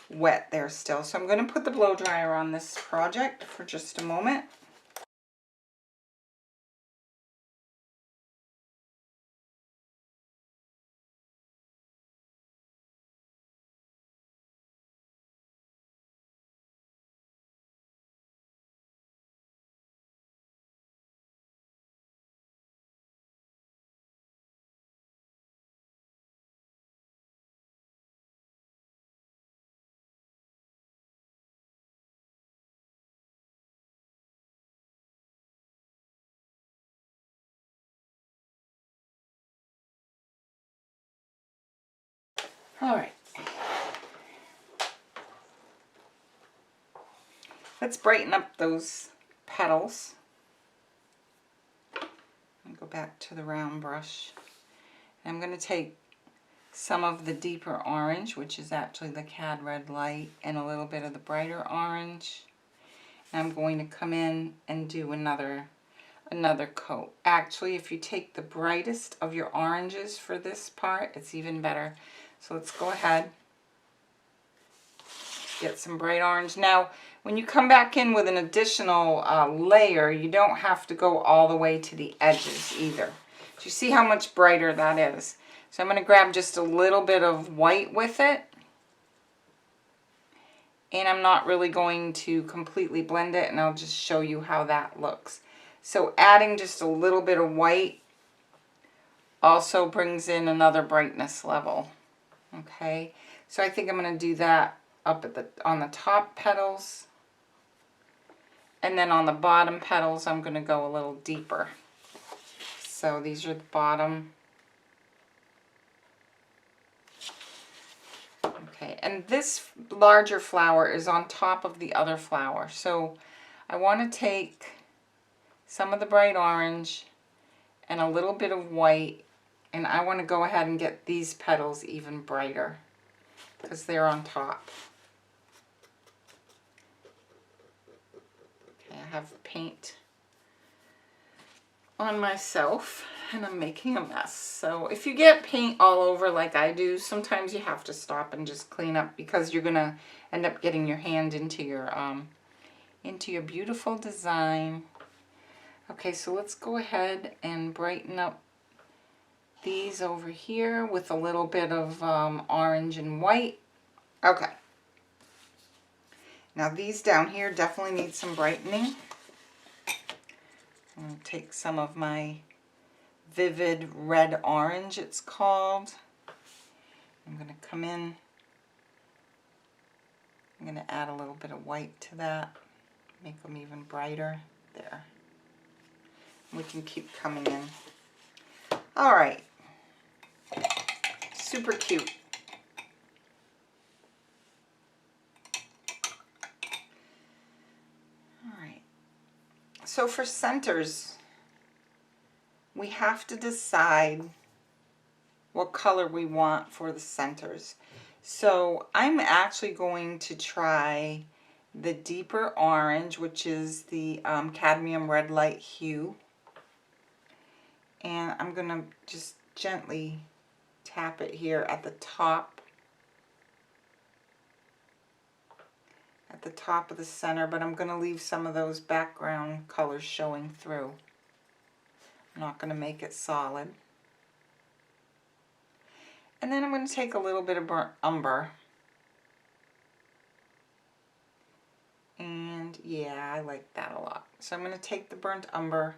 wet there still. So I'm going to put the blow dryer on this project for just a moment. All right. Let's brighten up those petals. I'll go back to the round brush. I'm going to take some of the deeper orange, which is actually the Cad Red Light, and a little bit of the brighter orange. And I'm going to come in and do another coat. Actually, if you take the brightest of your oranges for this part, it's even better. So let's go ahead, get some bright orange. Now, when you come back in with an additional layer, you don't have to go all the way to the edges either. Do you see how much brighter that is? So I'm going to grab just a little bit of white with it. And I'm not really going to completely blend it, and I'll just show you how that looks. So adding just a little bit of white also brings in another brightness level. Okay, so I think I'm going to do that up at on the top petals, and then on the bottom petals I'm going to go a little deeper. So these are the bottom. Okay, and this larger flower is on top of the other flower. So I want to take some of the bright orange and a little bit of white, and I want to go ahead and get these petals even brighter because they're on top. Okay, I have paint on myself and I'm making a mess. So if you get paint all over like I do, sometimes you have to stop and just clean up because you're gonna end up getting your hand into your beautiful design. Okay, so let's go ahead and brighten up these over here with a little bit of orange and white. Okay. Now these down here definitely need some brightening. I'm going to take some of my vivid red orange, it's called. I'm going to come in. I'm going to add a little bit of white to that, make them even brighter. There. We can keep coming in. All right. Super cute. All right. So for centers, we have to decide what color we want for the centers. So I'm actually going to try the deeper orange, which is the Cadmium Red Light Hue. And I'm going to just gently tap it here at the top. At the top of the center, but I'm going to leave some of those background colors showing through. I'm not going to make it solid. And then I'm going to take a little bit of burnt umber. And yeah, I like that a lot. So I'm going to take the burnt umber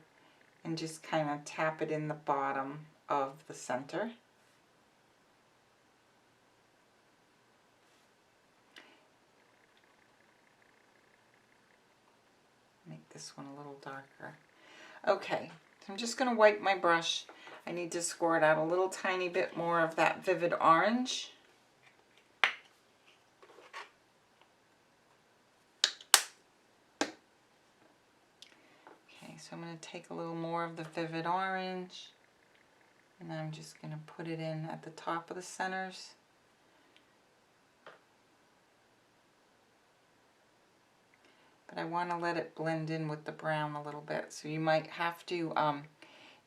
and just kind of tap it in the bottom of the center. Make this one a little darker. Okay, so I'm just going to wipe my brush. I need to squirt out a little tiny bit more of that vivid orange. Okay, so I'm going to take a little more of the vivid orange, and I'm just going to put it in at the top of the centers. But I want to let it blend in with the brown a little bit, so you might have to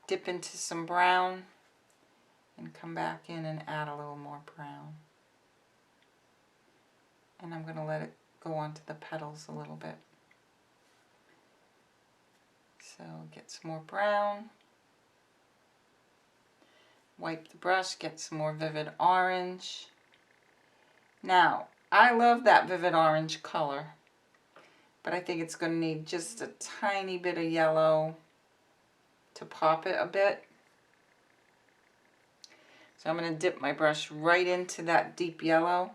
dip into some brown and come back in and add a little more brown. And I'm going to let it go onto the petals a little bit. So get some more brown. Wipe the brush, get some more vivid orange. Now, I love that vivid orange color, but I think it's going to need just a tiny bit of yellow to pop it a bit. So I'm going to dip my brush right into that deep yellow,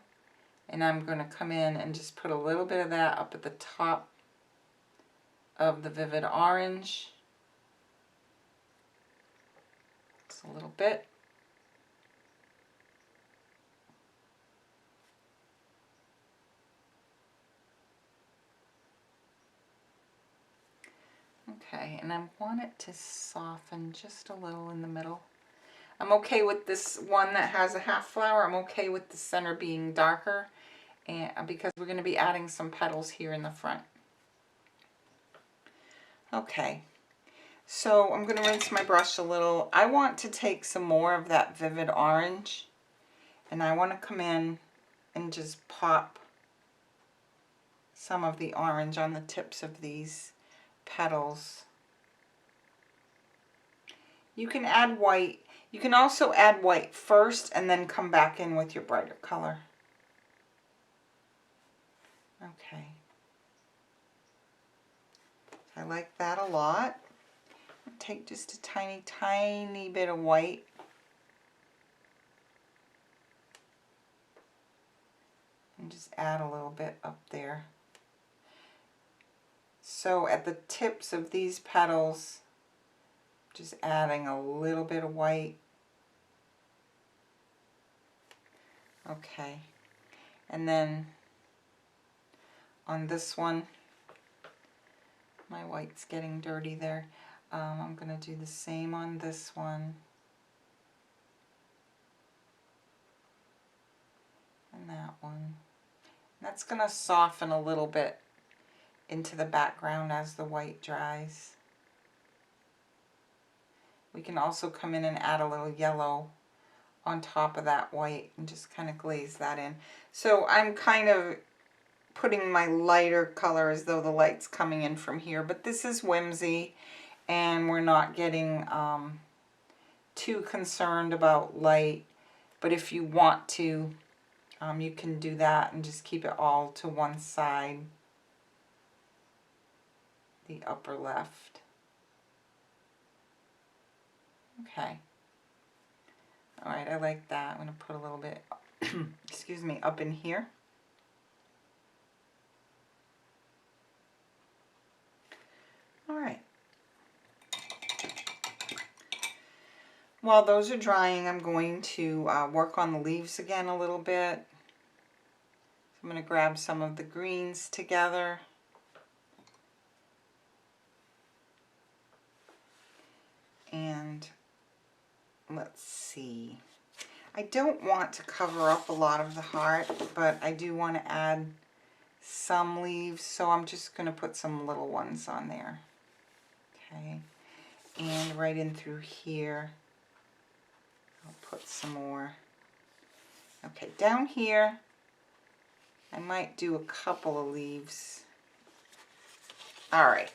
and I'm going to come in and just put a little bit of that up at the top of the vivid orange. Just a little bit. Okay, and I want it to soften just a little in the middle. I'm okay with this one that has a half flower. I'm okay with the center being darker, and because we're going to be adding some petals here in the front. Okay, so I'm going to rinse my brush a little. I want to take some more of that vivid orange, and I want to come in and just pop some of the orange on the tips of these petals. You can add white. You can also add white first and then come back in with your brighter color. Okay. I like that a lot. Take just a tiny, tiny bit of white. And just add a little bit up there. So at the tips of these petals, just adding a little bit of white. Okay. And then on this one, my white's getting dirty there. I'm going to do the same on this one. And that one. That's going to soften a little bit into the background as the white dries. We can also come in and add a little yellow on top of that white and just kind of glaze that in. So I'm kind of putting my lighter color as though the light's coming in from here, but this is whimsy and we're not getting too concerned about light. But if you want to, you can do that and just keep it all to one side, the upper left. Okay. All right, I like that. I'm going to put a little bit, excuse me, up in here. All right. While those are drying, I'm going to work on the leaves again a little bit. I'm going to grab some of the greens together. And let's see. I don't want to cover up a lot of the heart, but I do want to add some leaves, so I'm just going to put some little ones on there. Okay. And right in through here, I'll put some more. Okay, down here, I might do a couple of leaves. All right.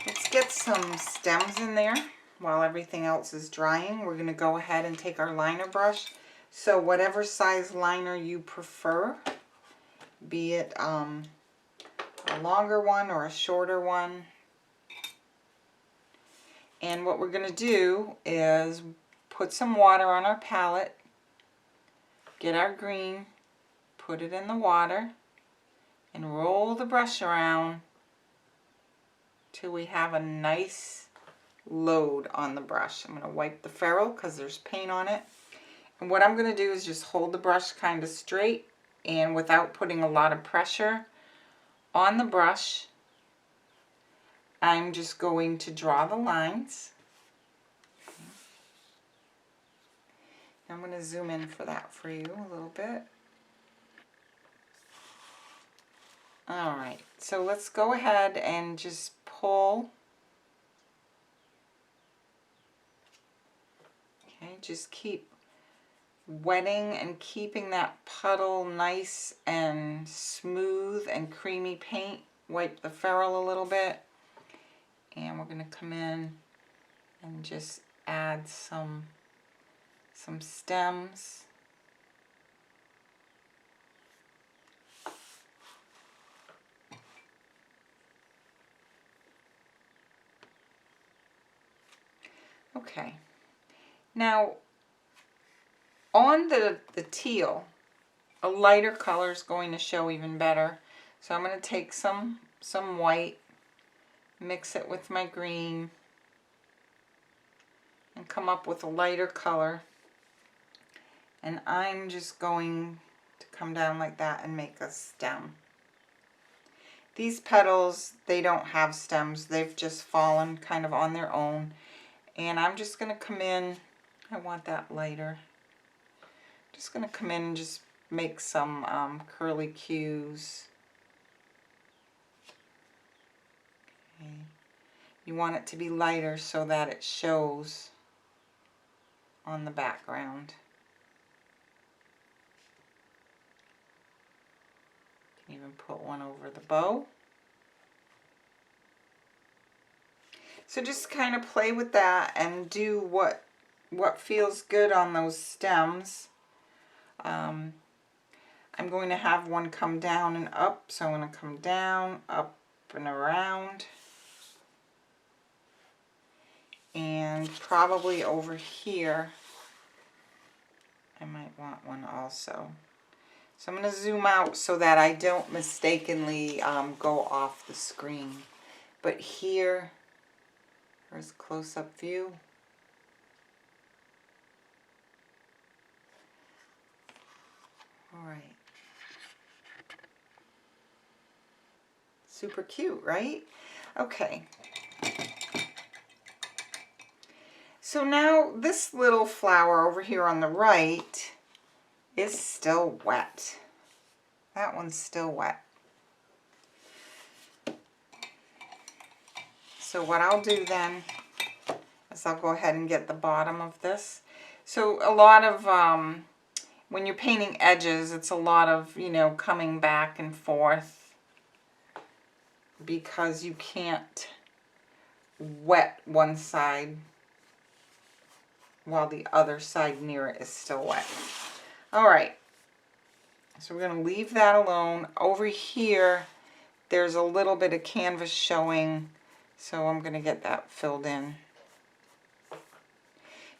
Let's get some stems in there while everything else is drying. We're going to go ahead and take our liner brush. So whatever size liner you prefer, be it a longer one or a shorter one. And what we're going to do is put some water on our palette, get our green, put it in the water, and roll the brush around till we have a nice load on the brush. I'm going to wipe the ferrule because there's paint on it. And what I'm going to do is just hold the brush kind of straight and without putting a lot of pressure on the brush, I'm just going to draw the lines. I'm going to zoom in for that for you a little bit. Alright, so let's go ahead and just pull. Okay, just keep wetting and keeping that puddle nice and smooth and creamy paint. Wipe the ferrule a little bit. And we're going to come in and just add some stems. Okay. Now, on the teal, a lighter color is going to show even better. So I'm going to take some white, mix it with my green, and come up with a lighter color. And I'm just going to come down like that and make a stem. These petals, they don't have stems. They've just fallen kind of on their own. And I'm just going to come in, I want that lighter. Just going to come in and just make some curly cues. Okay. You want it to be lighter so that it shows on the background. You can even put one over the bow. So just kind of play with that and do what feels good on those stems. I'm going to have one come down and up, so I'm going to come down, up and around. And probably over here, I might want one also. So I'm going to zoom out so that I don't mistakenly go off the screen. But here, here's a close-up view. All right. Super cute, right? Okay. So now this little flower over here on the right is still wet. That one's still wet. So what I'll do then is I'll go ahead and get the bottom of this. So a lot of, when you're painting edges, it's a lot of, you know, coming back and forth because you can't wet one side while the other side near it is still wet. All right, so we're going to leave that alone. Over here, there's a little bit of canvas showing, so I'm going to get that filled in.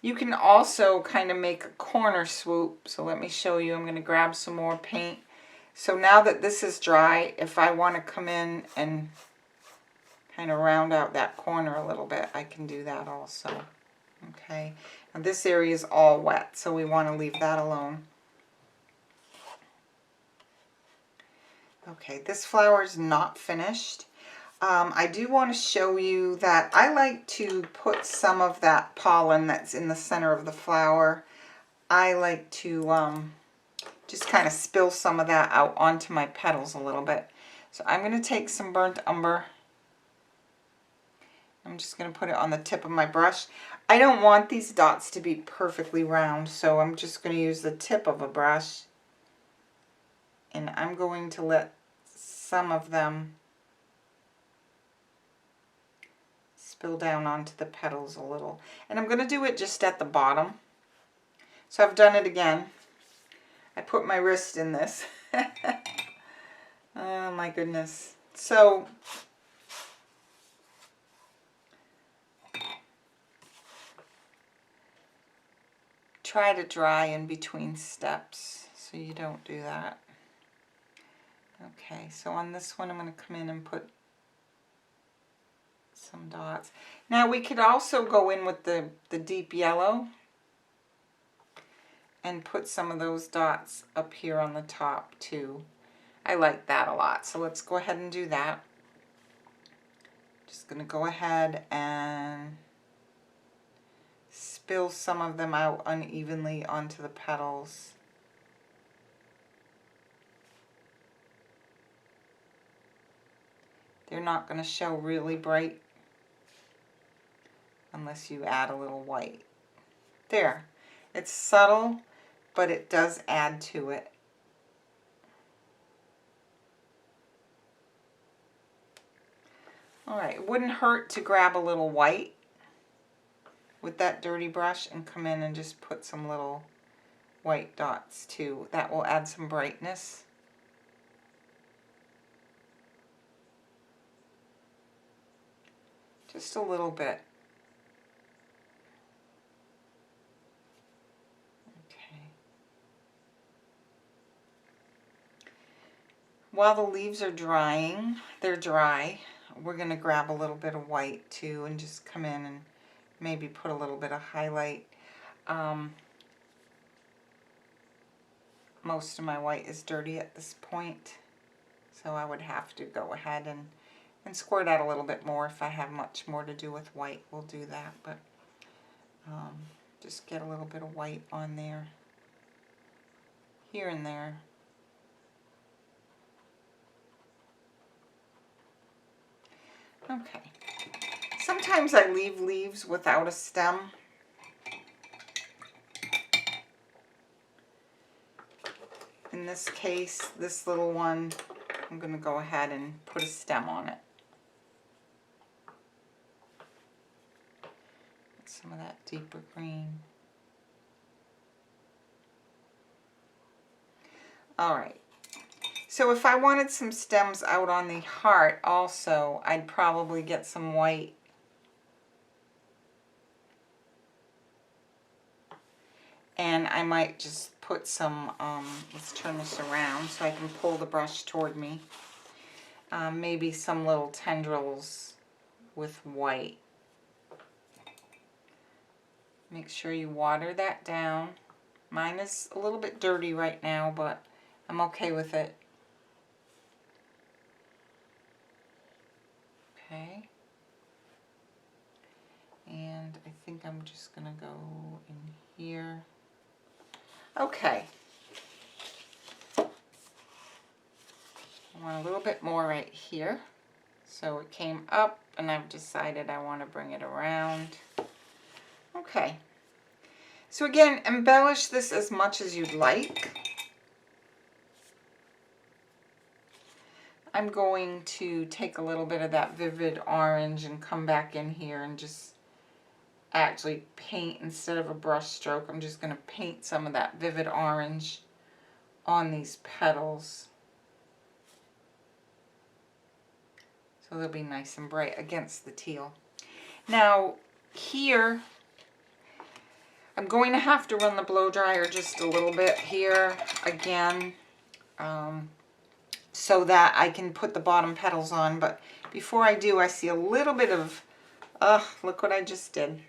You can also kind of make a corner swoop, so let me show you. I'm going to grab some more paint. So now that this is dry, if I want to come in and kind of round out that corner a little bit, I can do that also. Okay, and this area is all wet, so we want to leave that alone. Okay, this flower is not finished. I do want to show you that I like to put some of that pollen that's in the center of the flower. I like to just kind of spill some of that out onto my petals a little bit. So I'm going to take some burnt umber. I'm just going to put it on the tip of my brush. I don't want these dots to be perfectly round, so I'm just going to use the tip of a brush. And I'm going to let some of them spill down onto the petals a little. And I'm going to do it just at the bottom. So I've done it again. I put my wrist in this. Oh my goodness. So try to dry in between steps so you don't do that. Okay, so on this one I'm going to come in and put some dots. Now we could also go in with the deep yellow and put some of those dots up here on the top too. I like that a lot, so let's go ahead and do that. Just going to go ahead and spill some of them out unevenly onto the petals. They're not going to show really bright unless you add a little white. There. It's subtle, but it does add to it. Alright, it wouldn't hurt to grab a little white with that dirty brush and come in and just put some little white dots too. That will add some brightness. Just a little bit. Okay. While the leaves are drying, they're dry, we're going to grab a little bit of white too and just come in and maybe put a little bit of highlight. Most of my white is dirty at this point, so I would have to go ahead and squirt out a little bit more. If I have much more to do with white, we'll do that, but just get a little bit of white on there, here and there. Okay. Sometimes I leave leaves without a stem. In this case, this little one, I'm going to go ahead and put a stem on it. Some of that deeper green. All right. So if I wanted some stems out on the heart also, I'd probably get some white. And I might just put some, let's turn this around so I can pull the brush toward me. Maybe some little tendrils with white. Make sure you water that down. Mine is a little bit dirty right now, but I'm okay with it. Okay. And I think I'm just going to go in here. Okay. I want a little bit more right here. So it came up and I've decided I want to bring it around. Okay. So again, embellish this as much as you'd like. I'm going to take a little bit of that vivid orange and come back in here and just actually paint instead of a brush stroke. I'm just going to paint some of that vivid orange on these petals. So they'll be nice and bright against the teal. Now here, I'm going to have to run the blow dryer just a little bit here again, so that I can put the bottom petals on. But before I do, I see a little bit of, look what I just did.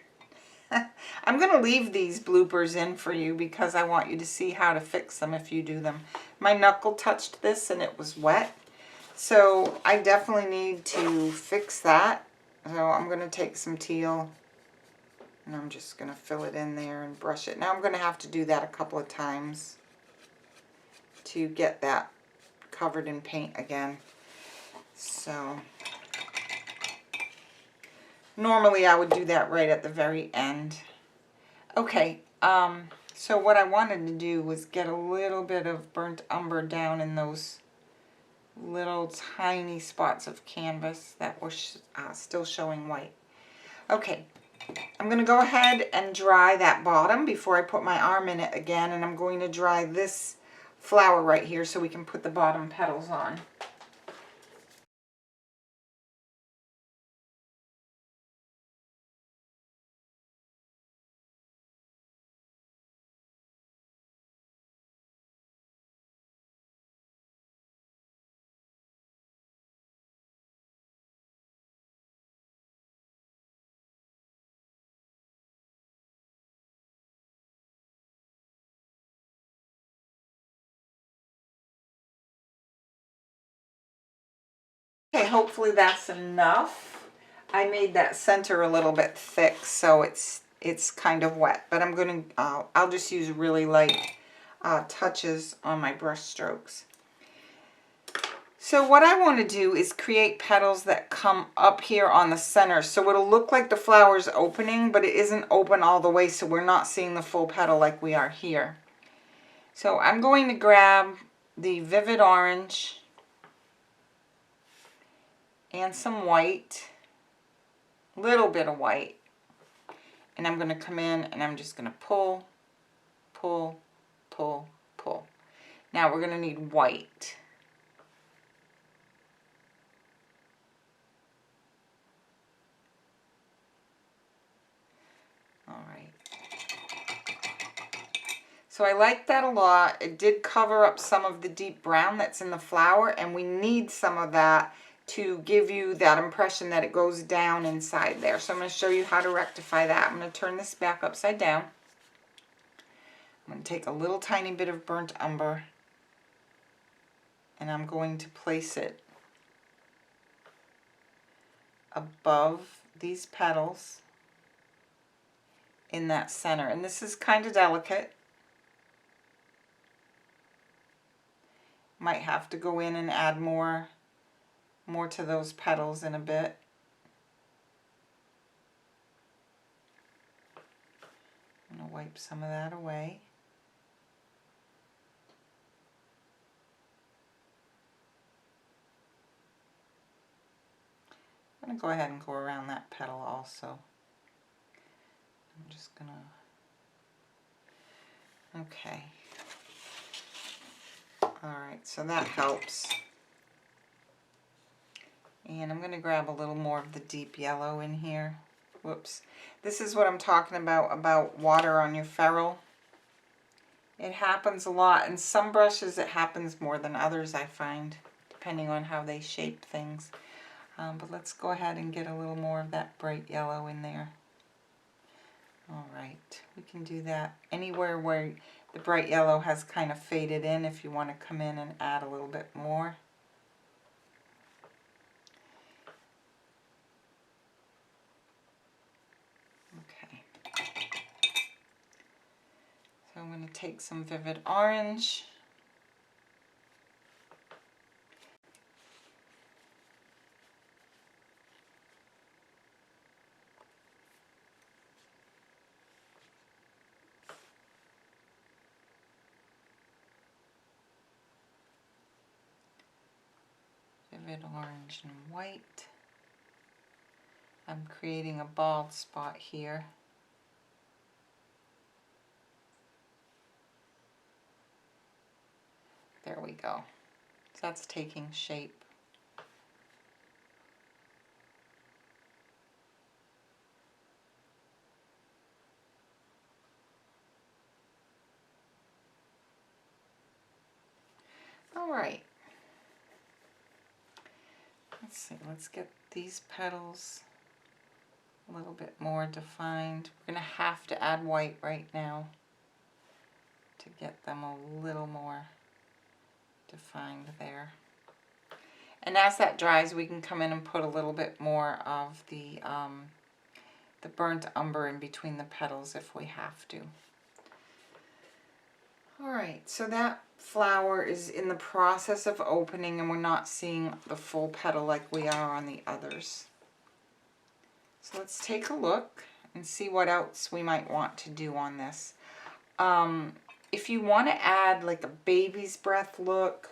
I'm going to leave these bloopers in for you because I want you to see how to fix them if you do them. My knuckle touched this and it was wet. So I definitely need to fix that. So I'm going to take some teal and I'm just going to fill it in there and brush it. Now I'm going to have to do that a couple of times to get that covered in paint again. So normally I would do that right at the very end. Okay, so what I wanted to do was get a little bit of burnt umber down in those little tiny spots of canvas that were still showing white. Okay, I'm going to go ahead and dry that bottom before I put my arm in it again, and I'm going to dry this flower right here so we can put the bottom petals on. Okay, hopefully that's enough. I made that center a little bit thick, so it's kind of wet, but I'm going to, I'll just use really light touches on my brush strokes. So what I want to do is create petals that come up here on the center, so it'll look like the flower's opening, but it isn't open all the way, so we're not seeing the full petal like we are here. So I'm going to grab the vivid orange and some white, a little bit of white, and I'm going to come in and I'm just going to pull, pull, pull, pull. Now we're going to need white. All right. So I like that a lot. It did cover up some of the deep brown that's in the flower, and we need some of that to give you that impression that it goes down inside there. So I'm going to show you how to rectify that. I'm going to turn this back upside down. I'm going to take a little tiny bit of burnt umber and I'm going to place it above these petals in that center. And this is kind of delicate. Might have to go in and add more to those petals in a bit. I'll wipe some of that away. I'm going to go ahead and go around that petal also. I'm just going to, okay. Alright, so that helps. And I'm going to grab a little more of the deep yellow in here. Whoops. This is what I'm talking about water on your ferrule. It happens a lot. In some brushes it happens more than others, I find, depending on how they shape things. But let's go ahead and get a little more of that bright yellow in there. Alright, we can do that anywhere where the bright yellow has kind of faded in if you want to come in and add a little bit more. Okay. So I'm going to take some vivid orange. Vivid orange and white. I'm creating a bald spot here. There we go. So that's taking shape. All right. Let's see, let's get these petals a little bit more defined. We're going to have to add white right now to get them a little more defined there. And as that dries, we can come in and put a little bit more of the burnt umber in between the petals if we have to. All right, so that flower is in the process of opening and we're not seeing the full petal like we are on the others. So let's take a look and see what else we might want to do on this. If you want to add like a baby's breath look,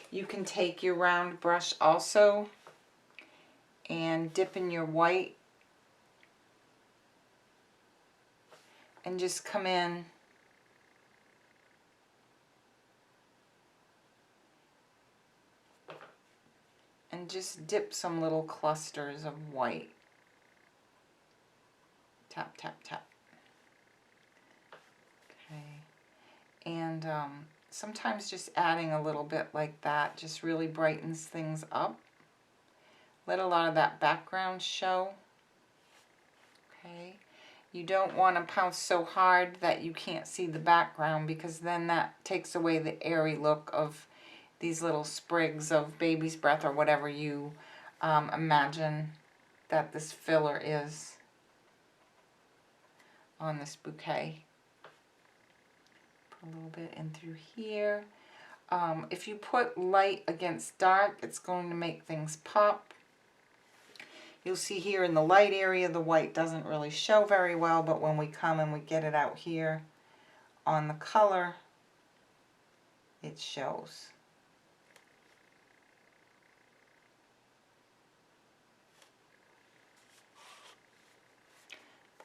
you can take your round brush also and dip in your white and just come in and just dip some little clusters of white. Tap, tap, tap. Okay. And sometimes just adding a little bit like that just really brightens things up. Let a lot of that background show. Okay. You don't want to pounce so hard that you can't see the background because then that takes away the airy look of these little sprigs of baby's breath or whatever you imagine that this filler is on this bouquet. Put a little bit in through here. If you put light against dark, it's going to make things pop. You'll see here in the light area, the white doesn't really show very well, but when we come and we get it out here on the color, it shows.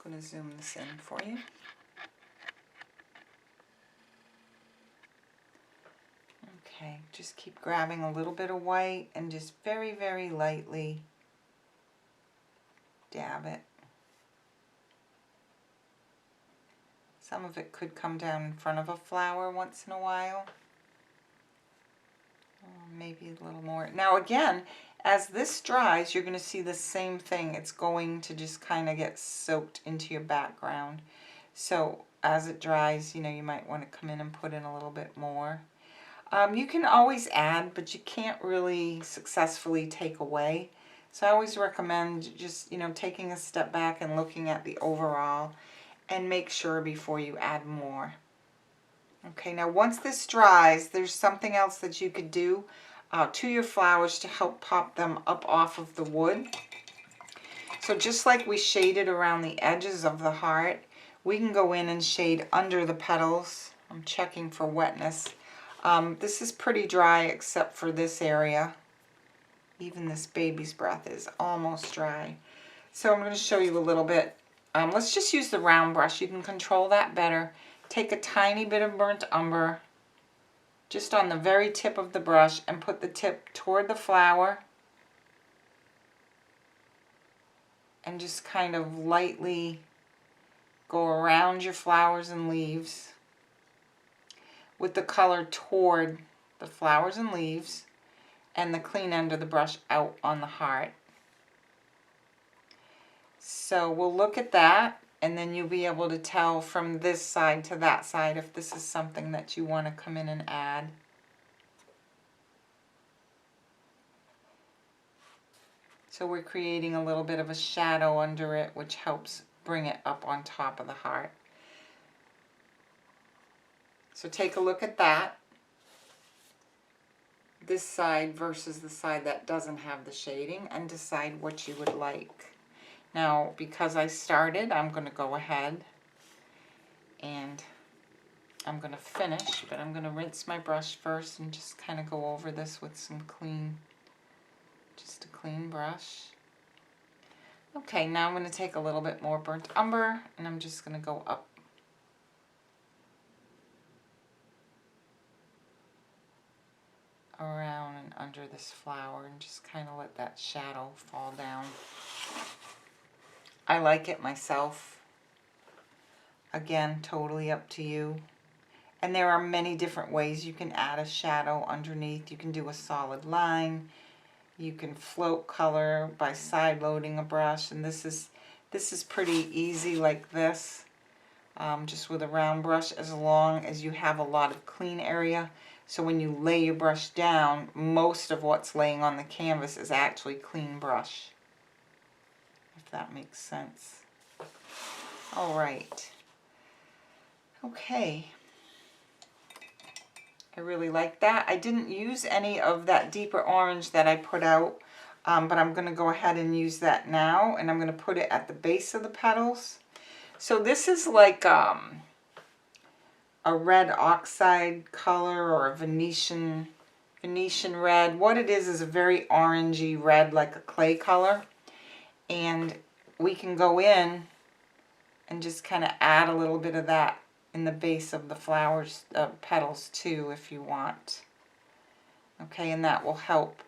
I'm going to zoom this in for you. Okay, just keep grabbing a little bit of white and just very, very lightly dab it. Some of it could come down in front of a flower once in a while. Maybe a little more. Now again, as this dries, you're going to see the same thing. It's going to just kind of get soaked into your background. So as it dries, you know, you might want to come in and put in a little bit more. You can always add, but you can't really successfully take away. So I always recommend just, you know, taking a step back and looking at the overall and make sure before you add more. Okay, now once this dries, there's something else that you could do to your flowers to help pop them up off of the wood. So just like we shaded around the edges of the heart, we can go in and shade under the petals. I'm checking for wetness. This is pretty dry except for this area. Even this baby's breath is almost dry. So I'm going to show you a little bit. Let's just use the round brush. You can control that better. Take a tiny bit of burnt umber just on the very tip of the brush and put the tip toward the flower. And just kind of lightly go around your flowers and leaves with the color toward the flowers and leaves and the clean end of the brush out on the heart. So we'll look at that and then you'll be able to tell from this side to that side if this is something that you want to come in and add. So we're creating a little bit of a shadow under it, which helps bring it up on top of the heart. So take a look at that. This side versus the side that doesn't have the shading, and decide what you would like. Now, because I started, I'm going to go ahead and I'm going to finish, but I'm going to rinse my brush first and just kind of go over this with some clean, just a clean brush. Okay, now I'm going to take a little bit more burnt umber and I'm just going to go up. Around and under this flower and just kind of let that shadow fall down. I like it myself. Again, totally up to you. And there are many different ways you can add a shadow underneath. You can do a solid line. You can float color by side loading a brush, and this is pretty easy like this, just with a round brush, as long as you have a lot of clean area. So when you lay your brush down, most of what's laying on the canvas is actually clean brush, if that makes sense. All right. Okay. I really like that. I didn't use any of that deeper orange that I put out, but I'm going to go ahead and use that now, and I'm going to put it at the base of the petals. So this is like a red oxide color, or a Venetian red. What it is a very orangey red, like a clay color, and we can go in and just kind of add a little bit of that in the base of the flowers, petals too, if you want. Okay, and that will help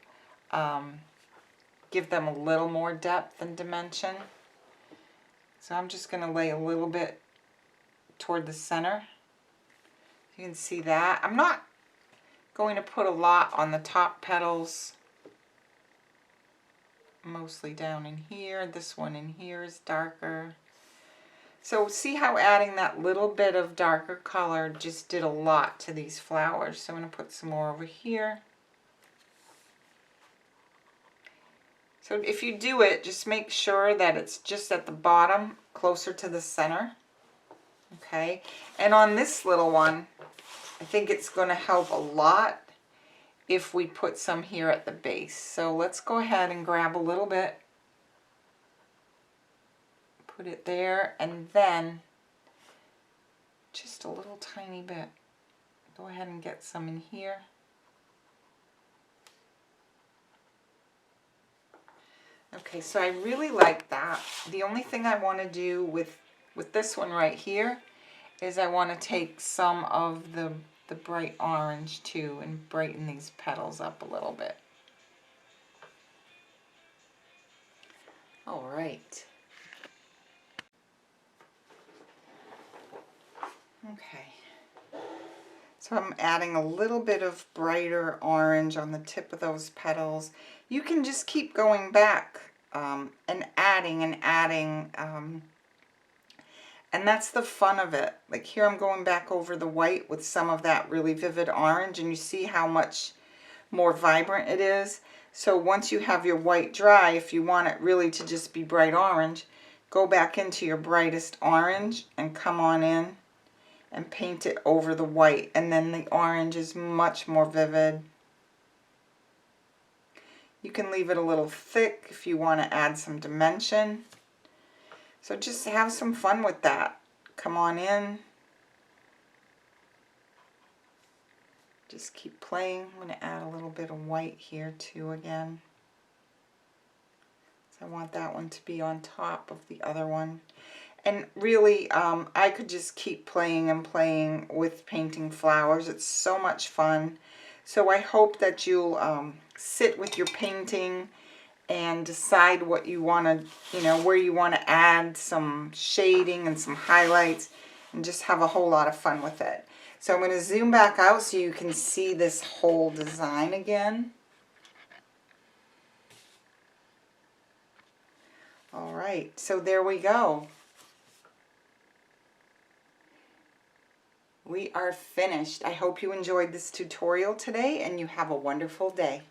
give them a little more depth and dimension. So I'm just going to lay a little bit toward the center. You can see that. I'm not going to put a lot on the top petals. Mostly down in here. This one in here is darker. So see how adding that little bit of darker color just did a lot to these flowers. So I'm going to put some more over here. So if you do it, just make sure that it's just at the bottom, closer to the center. Okay, and on this little one, I think it's going to help a lot if we put some here at the base. So let's go ahead and grab a little bit. Put it there, and then just a little tiny bit. Go ahead and get some in here. Okay, so I really like that. The only thing I want to do with this one right here is I want to take some of the bright orange too and brighten these petals up a little bit. All right. Okay, so I'm adding a little bit of brighter orange on the tip of those petals. You can just keep going back and adding and adding, and that's the fun of it. Like here I'm going back over the white with some of that really vivid orange, and you see how much more vibrant it is. So once you have your white dry, if you want it really to just be bright orange, go back into your brightest orange and come on in and paint it over the white, and then the orange is much more vivid. You can leave it a little thick if you want to add some dimension. So just have some fun with that. come on in. Just keep playing. I'm going to add a little bit of white here too again. So I want that one to be on top of the other one. And really, I could just keep playing and playing with painting flowers. It's so much fun. So I hope that you'll sit with your painting and decide what you want to, where you want to add some shading and some highlights, and just have a whole lot of fun with it. So I'm going to zoom back out so you can see this whole design again. All right, so there we go. We are finished. I hope you enjoyed this tutorial today and you have a wonderful day.